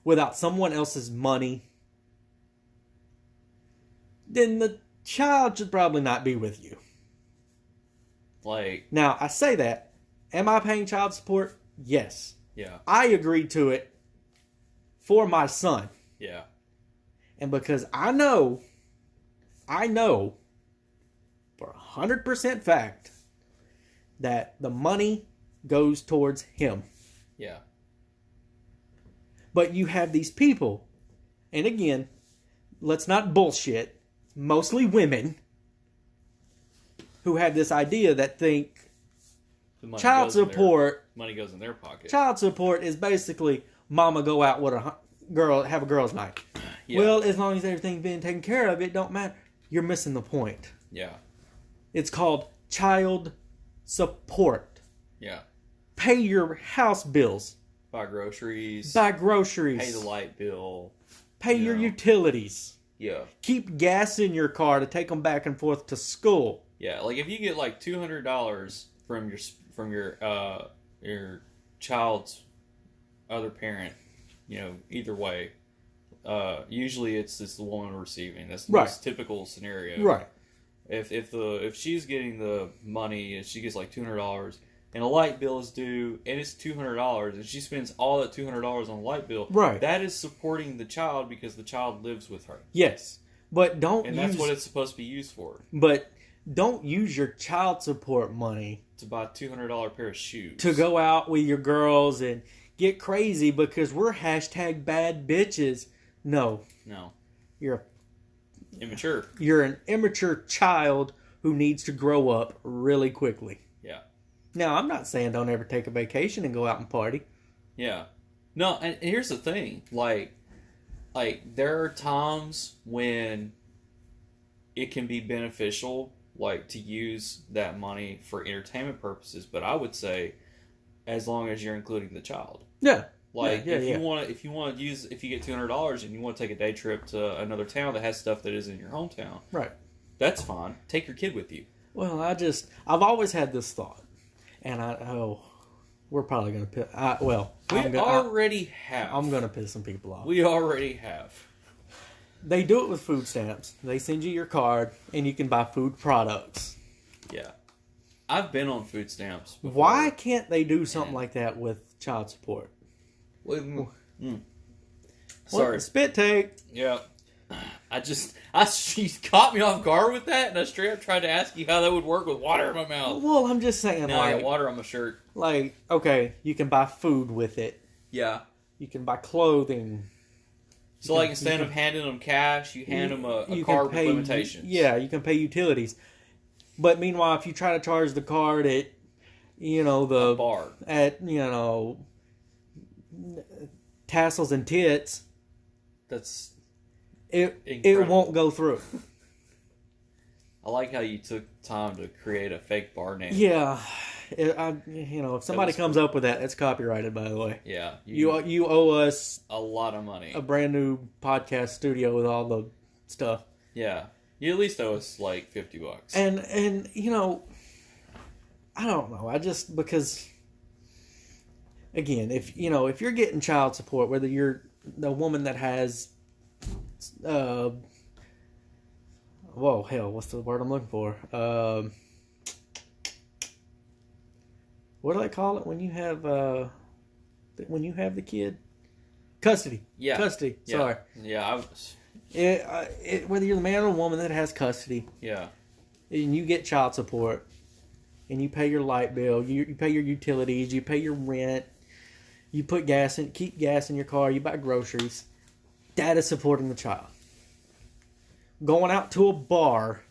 Speaker 2: without someone else's money, then the child should probably not be with you.
Speaker 1: Like,
Speaker 2: now, I say that. Am I paying child support? Yes.
Speaker 1: Yeah.
Speaker 2: I agreed to it for my son.
Speaker 1: Yeah.
Speaker 2: And because I know for 100% fact that the money goes towards him.
Speaker 1: Yeah.
Speaker 2: But you have these people, and again, let's not bullshit, mostly women, who have this idea that think child support,
Speaker 1: money goes in their pocket.
Speaker 2: Child support is basically mama go out with a girl, have a girls' night. Yeah. Well, as long as everything's being taken care of, it don't matter. You're missing the point.
Speaker 1: Yeah.
Speaker 2: It's called child support.
Speaker 1: Yeah.
Speaker 2: Pay your house bills.
Speaker 1: Buy groceries.
Speaker 2: Pay the
Speaker 1: light bill.
Speaker 2: Pay your utilities.
Speaker 1: Yeah.
Speaker 2: Keep gas in your car to take them back and forth to school.
Speaker 1: Yeah, like if you get like $200 from your child's other parent, either way, usually it's the woman receiving. That's the most typical scenario.
Speaker 2: Right.
Speaker 1: If she's getting the money and she gets like $200 and a light bill is due and it's $200 and she spends all that $200 on a light bill,
Speaker 2: right,
Speaker 1: that is supporting the child because the child lives with her.
Speaker 2: Yes, but that's
Speaker 1: what it's supposed to be used for.
Speaker 2: But don't use your child support money
Speaker 1: to buy a $200 pair of shoes
Speaker 2: to go out with your girls and get crazy because we're hashtag bad bitches. No, you're
Speaker 1: immature.
Speaker 2: You're an immature child who needs to grow up really quickly.
Speaker 1: Yeah.
Speaker 2: Now, I'm not saying don't ever take a vacation and go out and party.
Speaker 1: Yeah. No, and here's the thing. Like, like there are times when it can be beneficial, like to use that money for entertainment purposes. But I would say, as long as you're including the child.
Speaker 2: Yeah.
Speaker 1: Like if you want to use, if you get $200 and you want to take a day trip to another town that has stuff that is in your hometown,
Speaker 2: right?
Speaker 1: That's fine. Take your kid with you.
Speaker 2: Well, I've always had this thought, and we're probably gonna piss.
Speaker 1: already have.
Speaker 2: I'm gonna piss some people off.
Speaker 1: We already have.
Speaker 2: They do it with food stamps. They send you your card, and you can buy food products.
Speaker 1: Yeah, I've been on food stamps before.
Speaker 2: Why can't they do something like that with child support?
Speaker 1: Sorry.
Speaker 2: Spit take.
Speaker 1: Yeah. She caught me off guard with that, and I straight up tried to ask you how that would work with water in my mouth.
Speaker 2: Well, I'm just saying,
Speaker 1: now I got water on my shirt.
Speaker 2: Like, okay, you can buy food with it.
Speaker 1: Yeah.
Speaker 2: You can buy clothing.
Speaker 1: So, like, instead of handing them cash, you hand them a card with limitations.
Speaker 2: Yeah, you can pay utilities. But meanwhile, if you try to charge the card at, the
Speaker 1: bar,
Speaker 2: at Tassels and Tits,
Speaker 1: that's
Speaker 2: it won't go through.
Speaker 1: I like how you took time to create a fake bar name.
Speaker 2: Yeah, if somebody comes up with that, it's copyrighted, by the way.
Speaker 1: Yeah,
Speaker 2: you owe us
Speaker 1: a lot of money.
Speaker 2: A brand new podcast studio with all the stuff.
Speaker 1: Yeah, you at least owe us like $50.
Speaker 2: And I don't know. Because again, if you're getting child support, whether you're the woman that has what's the word I'm looking for? What do they call it when you have the kid? Custody.
Speaker 1: Yeah.
Speaker 2: Custody.
Speaker 1: Yeah.
Speaker 2: Sorry.
Speaker 1: Yeah.
Speaker 2: Whether you're the man or the woman that has custody.
Speaker 1: Yeah.
Speaker 2: And you get child support, and you pay your light bill, you pay your utilities, you pay your rent, you keep gas in your car, you buy groceries. That is supporting the child. Going out to a bar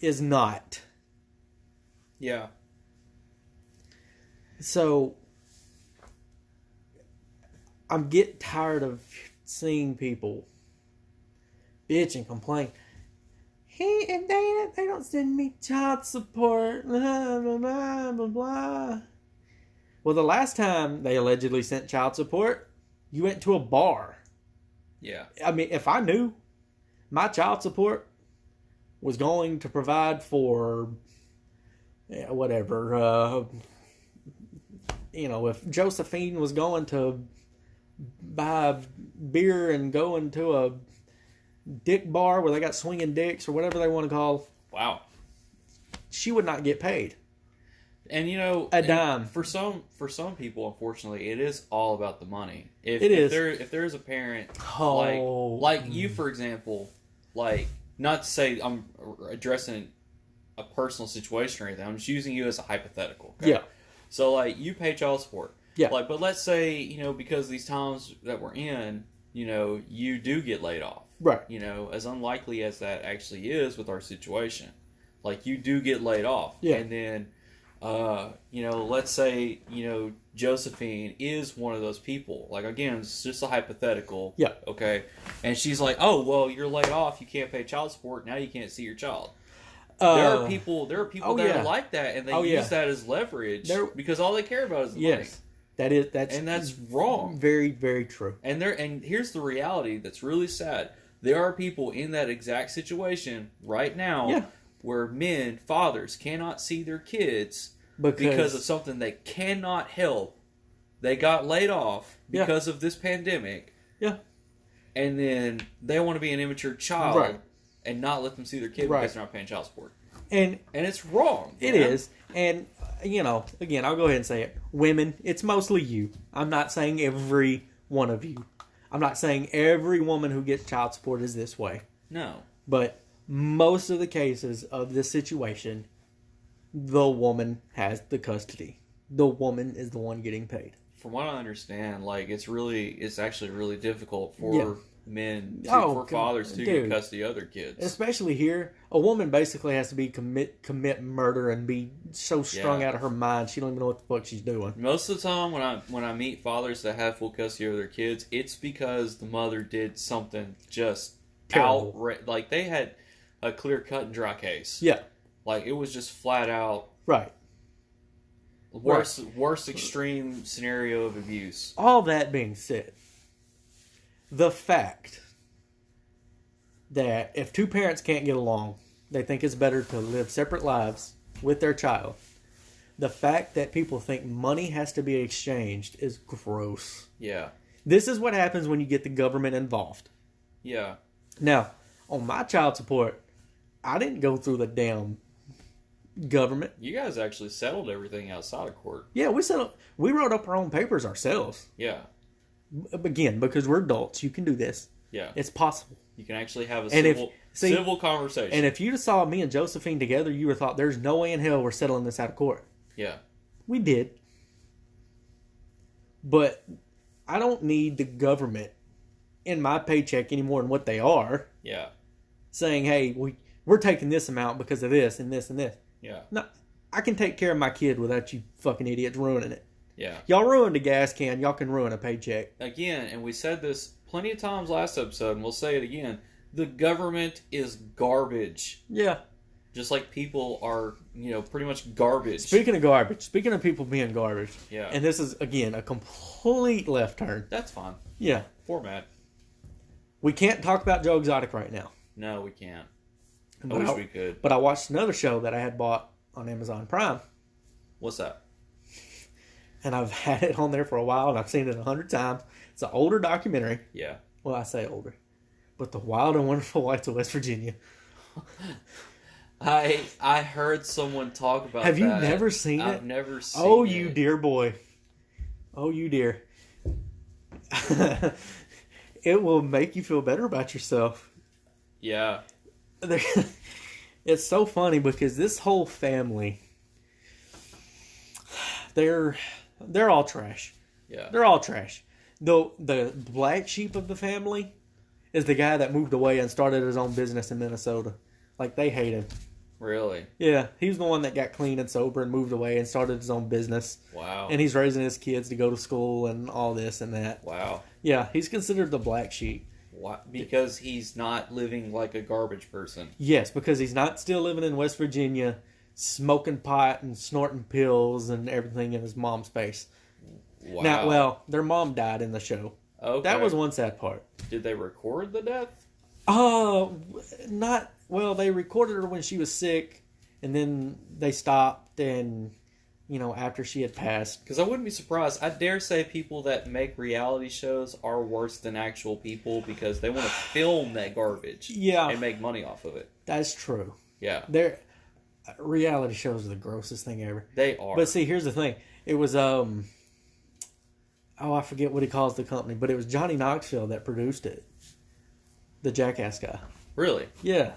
Speaker 2: is not.
Speaker 1: Yeah.
Speaker 2: So I'm getting tired of seeing people bitch and complain. Hey, and they don't send me child support. Blah, blah, blah, blah, blah. Well, the last time they allegedly sent child support, you went to a bar.
Speaker 1: Yeah.
Speaker 2: I mean, if I knew my child support was going to provide for whatever, if Josephine was going to buy beer and going to a dick bar where they got swinging dicks or whatever they want to call.
Speaker 1: Wow.
Speaker 2: She would not get paid.
Speaker 1: And
Speaker 2: a dime.
Speaker 1: For some people, unfortunately, it is all about the money. If there is a parent like you, for example, like, not to say I'm addressing a personal situation or anything. I'm just using you as a hypothetical. Okay?
Speaker 2: Yeah.
Speaker 1: So like you pay child support.
Speaker 2: Yeah.
Speaker 1: Like, but let's say because of these times that we're in, you do get laid off.
Speaker 2: Right.
Speaker 1: As unlikely as that actually is with our situation, like you do get laid off.
Speaker 2: Yeah.
Speaker 1: And then, let's say, Josephine is one of those people. Like, again, it's just a hypothetical.
Speaker 2: Yeah.
Speaker 1: Okay. And she's like, oh, well, you're laid off. You can't pay child support. Now you can't see your child. There are people that are like that, and they use that as leverage because all they care about is the money.
Speaker 2: That's
Speaker 1: wrong.
Speaker 2: Very, very true.
Speaker 1: And here's the reality that's really sad. There are people in that exact situation right now where fathers cannot see their kids because of something they cannot help. They got laid off because of this pandemic.
Speaker 2: Yeah.
Speaker 1: And then they want to be an immature child and not let them see their kid because they're not paying child support.
Speaker 2: And
Speaker 1: it's wrong.
Speaker 2: It is. And, again, I'll go ahead and say it. Women, it's mostly you. I'm not saying every one of you. I'm not saying every woman who gets child support is this way.
Speaker 1: No.
Speaker 2: But most of the cases of this situation, the woman has the custody. The woman is the one getting paid.
Speaker 1: From what I understand, like it's actually really difficult for men
Speaker 2: Oh,
Speaker 1: for fathers to
Speaker 2: dude.
Speaker 1: get custody of other kids.
Speaker 2: Especially here, a woman basically has to be commit murder and be so strung
Speaker 1: Yeah.
Speaker 2: out of her mind she don't even know what the fuck she's doing.
Speaker 1: Most of the time, when I meet fathers that have full custody of their kids, it's because the mother did something just
Speaker 2: Terrible.
Speaker 1: like they had a clear cut and dry case.
Speaker 2: Yeah,
Speaker 1: Like it was just flat out
Speaker 2: right.
Speaker 1: worst extreme scenario of abuse.
Speaker 2: All that being said, the fact that if two parents can't get along, they think it's better to live separate lives with their child. The fact that people think money has to be exchanged is gross.
Speaker 1: Yeah,
Speaker 2: This is what happens when you get the government involved.
Speaker 1: yeah,
Speaker 2: Now, on my child support, I didn't go through the damn government.
Speaker 1: you guys actually settled everything outside of court.
Speaker 2: Yeah, we wrote up our own papers ourselves.
Speaker 1: Yeah,
Speaker 2: Again, because we're adults, you can do this.
Speaker 1: yeah.
Speaker 2: It's possible.
Speaker 1: You can actually have a
Speaker 2: And if-
Speaker 1: civil
Speaker 2: see-
Speaker 1: civil conversation.
Speaker 2: And if you saw me and Josephine together, you would have thought, there's no way in hell we're settling this out of court.
Speaker 1: yeah,
Speaker 2: We did. But I don't need the government in my paycheck any more than what they are
Speaker 1: yeah,
Speaker 2: saying, hey, we're taking this amount because of this and this and this.
Speaker 1: yeah,
Speaker 2: No, I can take care of my kid without you fucking idiots ruining it.
Speaker 1: yeah.
Speaker 2: Y'all ruined a gas can, y'all can ruin a paycheck.
Speaker 1: Again, and we said this plenty of times last episode, and we'll say it again. The government is garbage.
Speaker 2: Yeah.
Speaker 1: Just like people are, pretty much garbage.
Speaker 2: Speaking of garbage, speaking of people being garbage,
Speaker 1: Yeah.
Speaker 2: and this is, again, a complete left turn.
Speaker 1: That's fine.
Speaker 2: Yeah.
Speaker 1: Format.
Speaker 2: We can't talk about Joe Exotic right now.
Speaker 1: No, we can't. I
Speaker 2: But
Speaker 1: wish
Speaker 2: I,
Speaker 1: we could.
Speaker 2: but I watched another show that I had bought on Amazon Prime,
Speaker 1: What's that?
Speaker 2: and I've had it on there for a while, and I've seen it 100 times. It's an older documentary.
Speaker 1: Yeah.
Speaker 2: Well, I say older. But The Wild and Wonderful Whites of West Virginia.
Speaker 1: I heard someone talk about
Speaker 2: Have
Speaker 1: that.
Speaker 2: you never seen
Speaker 1: I've
Speaker 2: it?
Speaker 1: never seen
Speaker 2: Oh,
Speaker 1: it.
Speaker 2: you dear boy. Oh, you dear. It will make you feel better about yourself.
Speaker 1: Yeah.
Speaker 2: It's so funny because this whole family, they're all trash.
Speaker 1: Yeah.
Speaker 2: They're all trash. The black sheep of the family is the guy that moved away and started his own business in Minnesota. Like, they hate him.
Speaker 1: Really?
Speaker 2: Yeah, he's the one that got clean and sober and moved away and started his own business.
Speaker 1: Wow.
Speaker 2: And he's raising his kids to go to school and all this and that.
Speaker 1: Wow.
Speaker 2: Yeah, he's considered the black sheep.
Speaker 1: Why? Because he's not living like a garbage person.
Speaker 2: Yes, because he's not still living in West Virginia, smoking pot and snorting pills and everything in his mom's face.
Speaker 1: Wow.
Speaker 2: Now, well, their mom died in the show.
Speaker 1: Okay.
Speaker 2: That was one sad part.
Speaker 1: Did they record the death?
Speaker 2: Not well. They recorded her when she was sick, and then they stopped. And after she had passed,
Speaker 1: Because I wouldn't be surprised. I dare say people that make reality shows are worse than actual people because they want to film that garbage
Speaker 2: yeah,
Speaker 1: and make money off of it.
Speaker 2: that's true.
Speaker 1: Yeah,
Speaker 2: Their reality shows are the grossest thing ever.
Speaker 1: they are.
Speaker 2: But see, here's the thing. It was I forget what he calls the company, but it was Johnny Knoxville that produced it. The Jackass guy.
Speaker 1: Really?
Speaker 2: Yeah.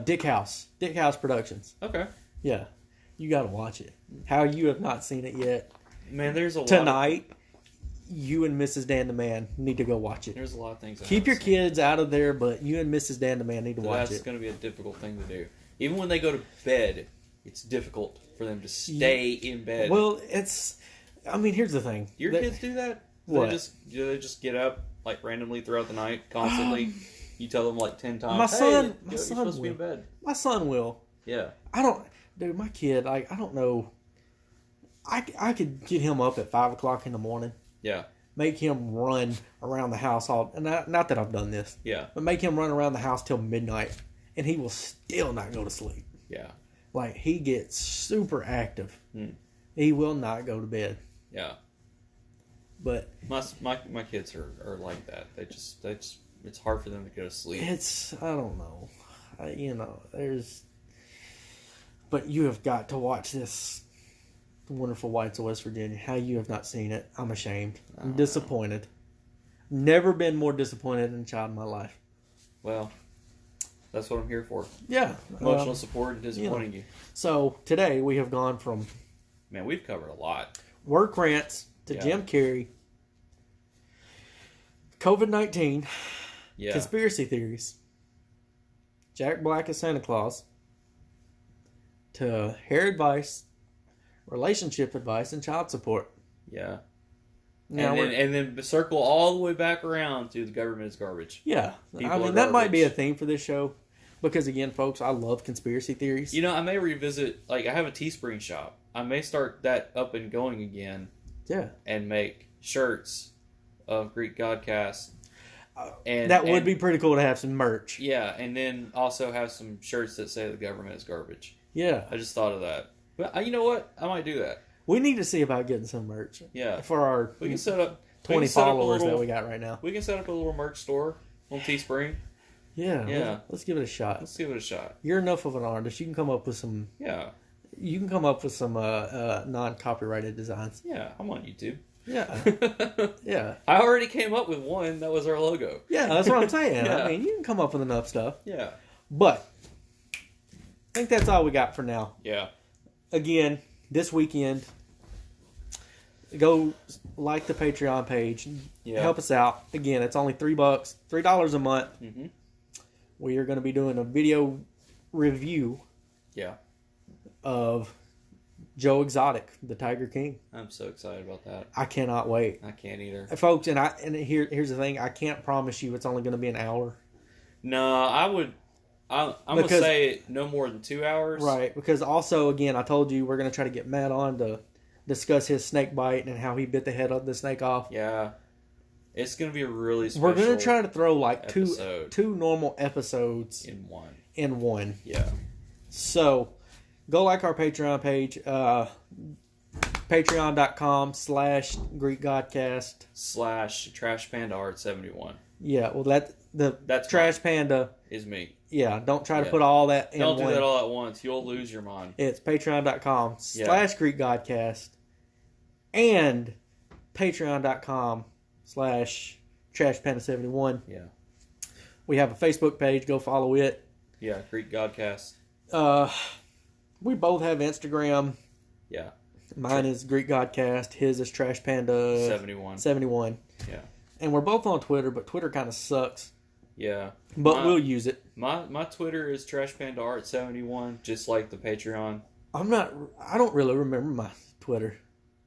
Speaker 2: Dick House Productions.
Speaker 1: Okay.
Speaker 2: Yeah. You got to watch it. How you have not seen it yet.
Speaker 1: Man, there's a lot.
Speaker 2: Tonight, you and Mrs. Dan the Man need to go watch it.
Speaker 1: There's a lot of things.
Speaker 2: Keep your kids out of there, but you and Mrs. Dan the Man need to watch
Speaker 1: That's
Speaker 2: it.
Speaker 1: going to be a difficult thing to do. Even when they go to bed, it's difficult for them to stay in bed.
Speaker 2: Well, here's the thing.
Speaker 1: Your kids do that?
Speaker 2: What?
Speaker 1: Do they just get up like randomly throughout the night, constantly? You tell them like 10 times.
Speaker 2: My son-
Speaker 1: Hey,
Speaker 2: my
Speaker 1: you're
Speaker 2: son
Speaker 1: supposed to be in
Speaker 2: will.
Speaker 1: bed.
Speaker 2: My son will.
Speaker 1: Yeah.
Speaker 2: Dude, my kid, I don't know. I could get him up at 5 o'clock in the morning,
Speaker 1: Yeah.
Speaker 2: make him run around the house and not that I've done this,
Speaker 1: Yeah.
Speaker 2: but make him run around the house till midnight, and he will still not go to sleep.
Speaker 1: Yeah.
Speaker 2: Like, he gets super active.
Speaker 1: Hmm.
Speaker 2: He will not go to bed.
Speaker 1: Yeah.
Speaker 2: But
Speaker 1: My kids are like that. They just it's hard for them to go to sleep.
Speaker 2: I don't know. But you have got to watch this Wonderful Whites of West Virginia. How you have not seen it, I'm ashamed. I'm disappointed. Never been more disappointed in a child in my life.
Speaker 1: Well, that's what I'm here for.
Speaker 2: Yeah.
Speaker 1: Emotional support and disappointing you.
Speaker 2: So today we have gone from
Speaker 1: Man, we've covered a lot.
Speaker 2: work rants to
Speaker 1: Yeah.
Speaker 2: Jim Carrey, COVID-19,
Speaker 1: Yeah.
Speaker 2: Conspiracy theories. Jack Black is Santa Claus. To hair advice, relationship advice, and child support.
Speaker 1: Yeah.
Speaker 2: Now
Speaker 1: And then circle all the way back around to the government is garbage.
Speaker 2: yeah.
Speaker 1: People
Speaker 2: I
Speaker 1: are
Speaker 2: mean, that might be a
Speaker 1: garbage.
Speaker 2: theme for this show. Because, again, folks, I love conspiracy theories.
Speaker 1: You know, I may revisit, like, I have a Teespring shop. I may start that up and going again
Speaker 2: Yeah.
Speaker 1: and make shirts of Greek Godcast.
Speaker 2: That would be pretty cool to have some merch.
Speaker 1: Yeah, and then also have some shirts that say the government is garbage.
Speaker 2: Yeah.
Speaker 1: I just thought of that. But you know what? I might do that.
Speaker 2: We need to see about getting some merch.
Speaker 1: Yeah.
Speaker 2: For our
Speaker 1: We can set up
Speaker 2: 20
Speaker 1: we can set up a
Speaker 2: followers
Speaker 1: little-
Speaker 2: that we got right now.
Speaker 1: We can set up a little merch store on Teespring.
Speaker 2: Yeah.
Speaker 1: Yeah.
Speaker 2: Let's give it a shot.
Speaker 1: Let's give it a shot.
Speaker 2: You're enough of an artist. You can come up with some.
Speaker 1: Yeah.
Speaker 2: You can come up with some non-copyrighted designs.
Speaker 1: Yeah, I'm on YouTube.
Speaker 2: Yeah. Yeah.
Speaker 1: I already came up with one. That was our logo.
Speaker 2: Yeah. That's what I'm saying.
Speaker 1: Yeah.
Speaker 2: I mean, you can come up with enough stuff.
Speaker 1: Yeah.
Speaker 2: But I think that's all we got for now.
Speaker 1: Yeah.
Speaker 2: Again, this weekend, go like the Patreon page.
Speaker 1: Yeah.
Speaker 2: Help us out. Again, it's only $3, $3 a month.
Speaker 1: Mm-hmm.
Speaker 2: We are going to be doing a video review
Speaker 1: Yeah.
Speaker 2: of Joe Exotic, the Tiger King.
Speaker 1: I'm so excited about that.
Speaker 2: I cannot wait.
Speaker 1: I can't either.
Speaker 2: Folks, here's the thing. I can't promise you it's only going to be an hour.
Speaker 1: No, I'm going to say no more than 2 hours.
Speaker 2: Right. Because also, again, I told you we're going to try to get Matt on to discuss his snake bite and how he bit the head of the snake off.
Speaker 1: Yeah. It's going to be a really special
Speaker 2: We're going to try to throw like
Speaker 1: episode.
Speaker 2: two normal episodes
Speaker 1: in one.
Speaker 2: in one.
Speaker 1: Yeah.
Speaker 2: So, go like our Patreon page, patreon.com/GreekGodcast.
Speaker 1: /Trash Panda Art 71
Speaker 2: Yeah, well,
Speaker 1: That's
Speaker 2: Trash
Speaker 1: mine.
Speaker 2: Panda.
Speaker 1: is me.
Speaker 2: Yeah, don't try to
Speaker 1: Yeah.
Speaker 2: put all that in
Speaker 1: Don't
Speaker 2: one.
Speaker 1: do that all at once. You'll lose your mind.
Speaker 2: It's patreon.com/GreekGodcast and patreon.com/TrashPanda71.
Speaker 1: Yeah.
Speaker 2: We have a Facebook page. Go follow it.
Speaker 1: Yeah. Greek Godcast.
Speaker 2: We both have Instagram.
Speaker 1: Yeah.
Speaker 2: Mine is Greek Godcast. His is Trash Panda
Speaker 1: 71. Yeah.
Speaker 2: And we're both on Twitter, but Twitter kind of sucks.
Speaker 1: Yeah.
Speaker 2: But we'll use it.
Speaker 1: My Twitter is Trash Panda Art 71, just like the Patreon.
Speaker 2: I don't really remember my Twitter.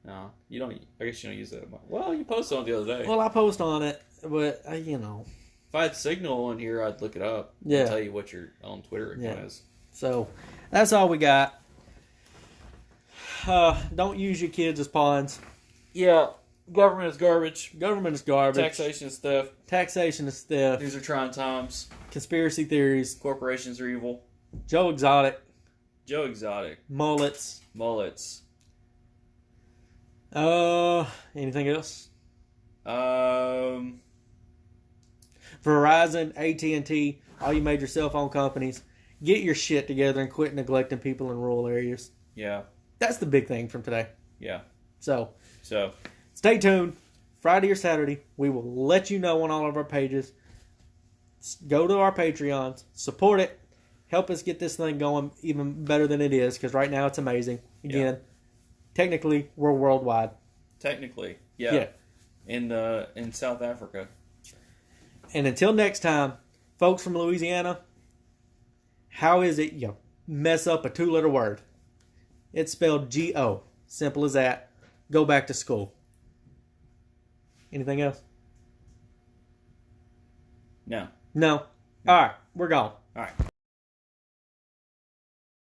Speaker 1: No, you don't. I guess you don't use that much. Well, you posted on it the other day.
Speaker 2: Well, I post on it, but
Speaker 1: If I had Signal on here, I'd look it up.
Speaker 2: Yeah.
Speaker 1: And tell you what your own Twitter account is.
Speaker 2: So that's all we got. Don't use your kids as pawns.
Speaker 1: Yeah. Government is garbage.
Speaker 2: Government is garbage.
Speaker 1: Taxation is theft.
Speaker 2: Taxation is theft.
Speaker 1: These are trying times.
Speaker 2: Conspiracy theories.
Speaker 1: Corporations are evil.
Speaker 2: Joe Exotic.
Speaker 1: Joe Exotic.
Speaker 2: Mullets.
Speaker 1: Mullets.
Speaker 2: Anything else?
Speaker 1: Um.
Speaker 2: Verizon, AT&T, all you major cell phone companies, get your shit together and quit neglecting people in rural areas.
Speaker 1: Yeah.
Speaker 2: That's the big thing from today.
Speaker 1: Yeah.
Speaker 2: So,
Speaker 1: So.
Speaker 2: stay tuned. Friday or Saturday, we will let you know on all of our pages. Go to our Patreons. Support it. Help us get this thing going even better than it is, because right now it's amazing. Again, technically, we're worldwide.
Speaker 1: Technically. Yeah. In South Africa.
Speaker 2: And until next time, folks from Louisiana, how is it you mess up a 2-letter word? It's spelled G-O. Simple as that. Go back to school. Anything else?
Speaker 1: No.
Speaker 2: No. All right. We're gone.
Speaker 1: All right.